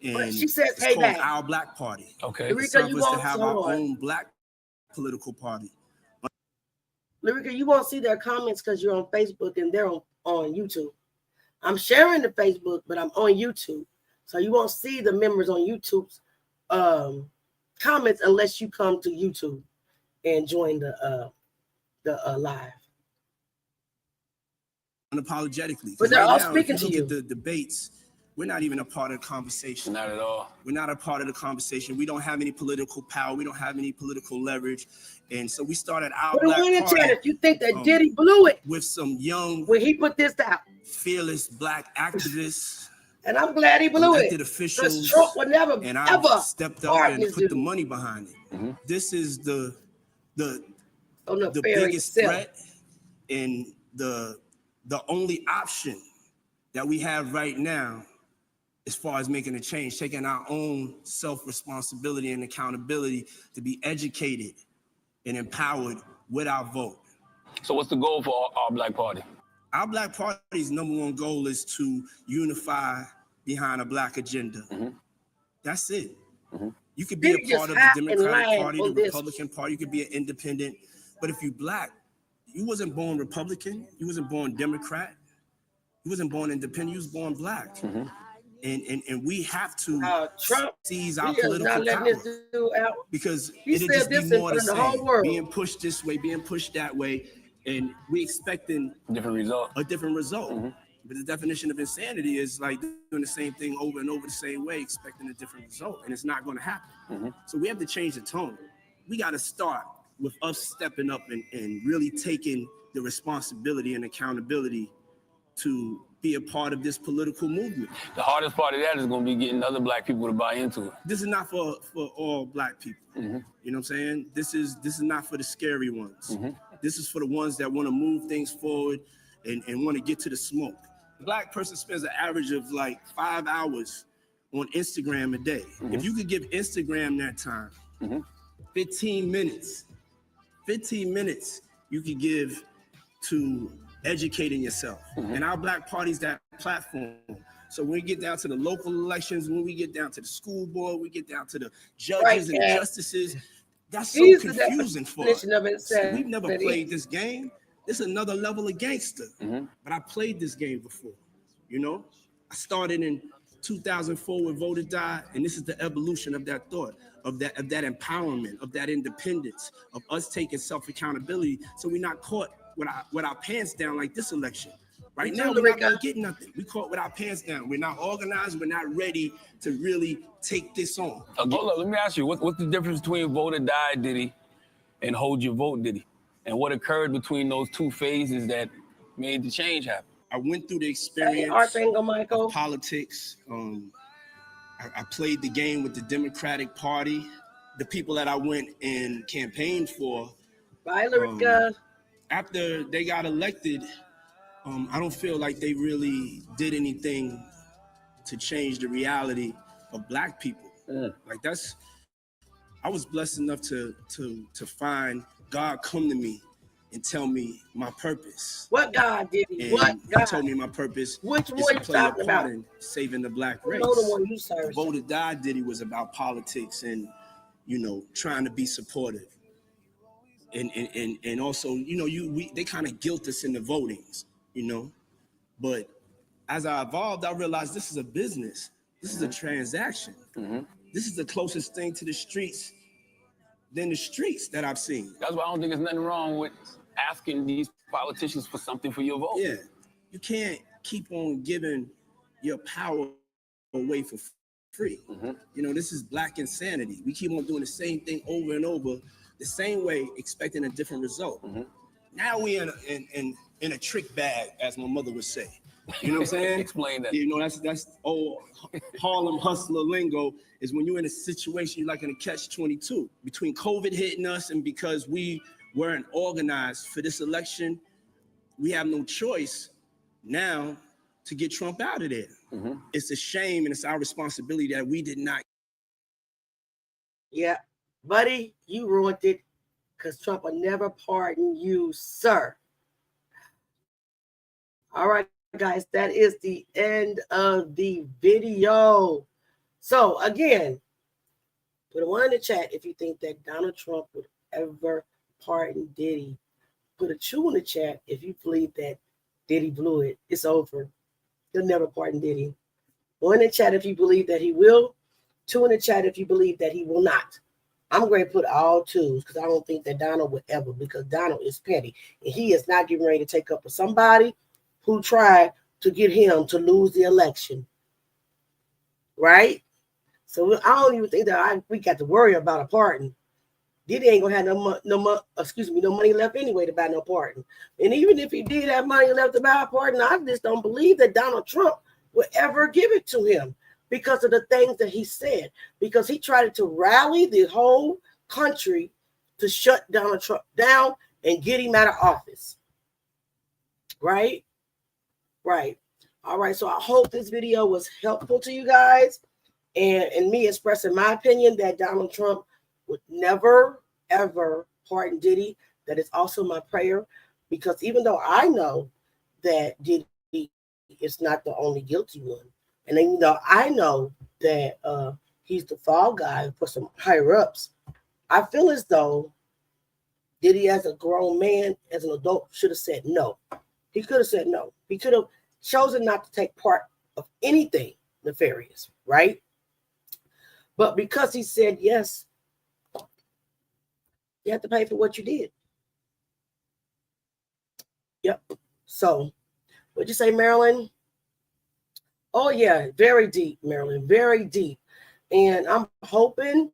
S2: But
S12: And
S2: she says,
S12: it's
S2: "Hey,
S12: called
S2: back."
S12: Our Black Party.
S4: Okay.
S12: The
S2: Larika,
S12: serve
S2: you
S12: was to
S2: won't.
S12: have
S2: Hold
S12: our
S2: on.
S12: own black political party.
S2: Larika, you won't see their comments because you're on Facebook and they're on YouTube. I'm sharing the Facebook, but I'm on YouTube. So you won't see the members on YouTube's comments unless you come to YouTube and join the live.
S12: Unapologetically.
S2: But they're
S12: right
S2: all
S12: now,
S2: speaking
S12: if you
S2: to
S12: look
S2: you.
S12: at the debates, we're not even a part of the conversation.
S4: Not at all.
S12: We're not a part of the conversation. We don't have any political power. We don't have any political leverage. And so we started Our
S2: Put a
S12: Black
S2: one in
S12: Party.
S2: chat if you think that Diddy blew it
S12: with some young,
S2: when he put this out.
S12: fearless black activists.
S2: And I'm glad he blew
S12: elected
S2: it.
S12: officials.
S2: Because Trump would never,
S12: And I've
S2: ever
S12: stepped up
S2: pardon
S12: and
S2: this
S12: put
S2: dude.
S12: the money behind it. This is the
S2: nefarious
S12: biggest
S2: self.
S12: threat and the only option that we have right now as far as making a change, taking our own self-responsibility and accountability to be educated and empowered with our vote.
S4: So what's the goal for our Black Party?
S12: Our Black Party's number one goal is to unify behind a Black agenda. That's it. You could be
S2: Diddy
S12: a part
S2: just
S12: of the
S2: hot and
S12: Democratic
S2: lying
S12: Party, the
S2: on this.
S12: Republican Party, you could be an independent, but if you Black, you wasn't born Republican, you wasn't born Democrat, you wasn't born independent, you was born Black. And we have to
S2: Trump,
S12: seize
S2: he
S12: our
S2: is
S12: political
S2: not letting
S12: power
S2: this dude out.
S12: because
S2: He
S12: it'll
S2: said
S12: just be
S2: this in
S12: more
S2: front
S12: the
S2: of the whole
S12: same,
S2: world.
S12: being pushed this way, being pushed that way, and we expecting
S4: different result.
S12: A different result. But the definition of insanity is like doing the same thing over and over the same way, expecting a different result, and it's not going to happen. So we have to change the tone. We got to start with us stepping up and really taking the responsibility and accountability to be a part of this political movement.
S4: The hardest part of that is going to be getting other Black people to buy into it.
S12: This is not for all Black people. You know what I'm saying? This is not for the scary ones. This is for the ones that want to move things forward and want to get to the smoke. A Black person spends an average of like 5 hours on Instagram a day. If you could give Instagram that time, 15 minutes you could give to educating yourself. And our Black Party's that platform. So when we get down to the local elections, when we get down to the school board, we get down to the judges and the justices, that's so confusing for us. So we've never played this game. This is another level of gangster. But I played this game before, you know? I started in 2004 with Vote or Die, and this is the evolution of that thought, of that empowerment, of that independence, of us taking self-accountability so we're not caught with our pants down like this election. Right now, we're not gonna get nothing. We caught with our pants down. We're not organized. We're not ready to really take this on.
S4: Hold up, let me ask you, what's the difference between Vote or Die Diddy and Hold Your Vote Diddy? And what occurred between those two phases that made the change happen?
S12: I went through the experience of politics. I played the game with the Democratic Party. The people that I went and campaigned for.
S2: Bye, Larika.
S12: After they got elected, I don't feel like they really did anything to change the reality of Black people. Like I was blessed enough to find God come to me and tell me my purpose.
S2: What God did he?
S12: And
S2: What
S12: he
S2: God?
S12: told me my purpose
S2: Which
S12: is
S2: one
S12: to
S2: you
S12: play a
S2: talking
S12: part
S2: about?
S12: in saving the Black race.
S2: I know the one you serve.
S12: Vote or Die Diddy was about politics and, you know, trying to be supportive. And also, you know, they kind of guilt us in the votings, you know. But as I evolved, I realized this is a business. This is a transaction. This is the closest thing to the streets than the streets that I've seen.
S4: That's why I don't think there's nothing wrong with asking these politicians for something for your vote.
S12: Yeah, you can't keep on giving your power away for free. You know, this is Black insanity. We keep on doing the same thing over and over, the same way, expecting a different result. Now we in a trick bag, as my mother would say. You know what I'm saying?
S4: Explain that.
S12: You know, that's old Harlem hustler lingo, is when you're in a situation, you're like in a catch-22. Between COVID hitting us and because we weren't organized for this election, we have no choice now to get Trump out of there. It's a shame and it's our responsibility that we did not
S2: Yeah, buddy, you ruined it because Trump will never pardon you, sir. All right, guys, that is the end of the video. So, again, put a 1 in the chat if you think that Donald Trump would ever pardon Diddy. Put a 2 in the chat if you believe that Diddy blew it. It's over. He'll never pardon Diddy. 1 in the chat if you believe that he will. 2 in the chat if you believe that he will not. I'm going to put all 2s because I don't think that Donald would ever, because Donald is petty. And he is not getting ready to take up with somebody who tried to get him to lose the election. Right? So I don't even think that we got to worry about a pardon. Diddy ain't gonna have no money left anyway to buy no pardon. And even if he did have money left to buy a pardon, I just don't believe that Donald Trump would ever give it to him because of the things that he said. Because he tried to rally the whole country to shut Donald Trump down and get him out of office. Right? Right. All right. So I hope this video was helpful to you guys. And me expressing my opinion that Donald Trump would never, ever pardon Diddy. That is also my prayer, because even though I know that Diddy is not the only guilty one, and then I know that he's the fall guy for some higher ups, I feel as though Diddy, as a grown man, as an adult, should have said no. He could have said no. He could have chosen not to take part of anything nefarious, right? But because he said yes, you have to pay for what you did. Yep. So, what'd you say, Marilyn? Oh, yeah, very deep, Marilyn, very deep. And I'm hoping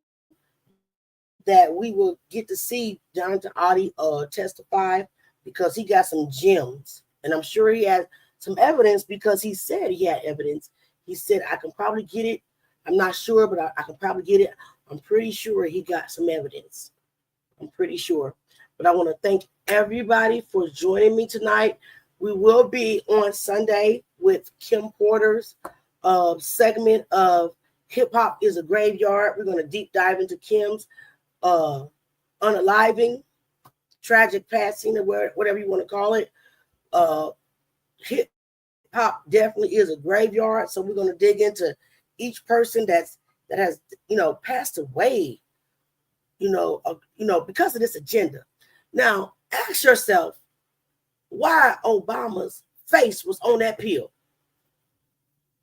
S2: that we will get to see Jonathan Oddie testify, because he got some gems. And I'm sure he has some evidence, because he said he had evidence. He said, I can probably get it. I'm not sure, but I can probably get it. I'm pretty sure he got some evidence. I'm pretty sure. But I want to thank everybody for joining me tonight. We will be on Sunday with Kim Porter's segment of Hip Hop is a Graveyard. We're going to deep dive into Kim's unaliving, tragic passing, or whatever you want to call it. Hip hop definitely is a graveyard. So we're going to dig into each person that has passed away, because of this agenda. Now, ask yourself why Obama's face was on that pill.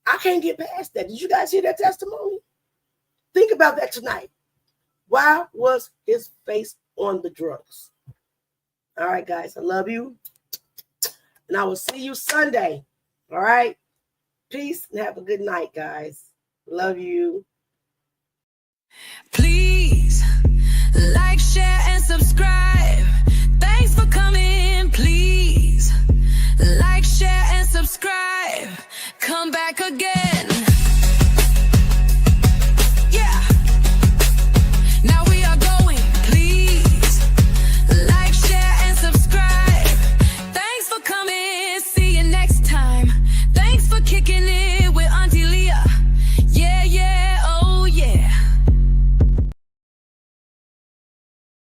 S2: I can't get past that. Did you guys hear that testimony? Think about that tonight. Why was his face on the drugs? All right, guys, I love you. And I will see you Sunday. All right? Peace and have a good night, guys. Love you.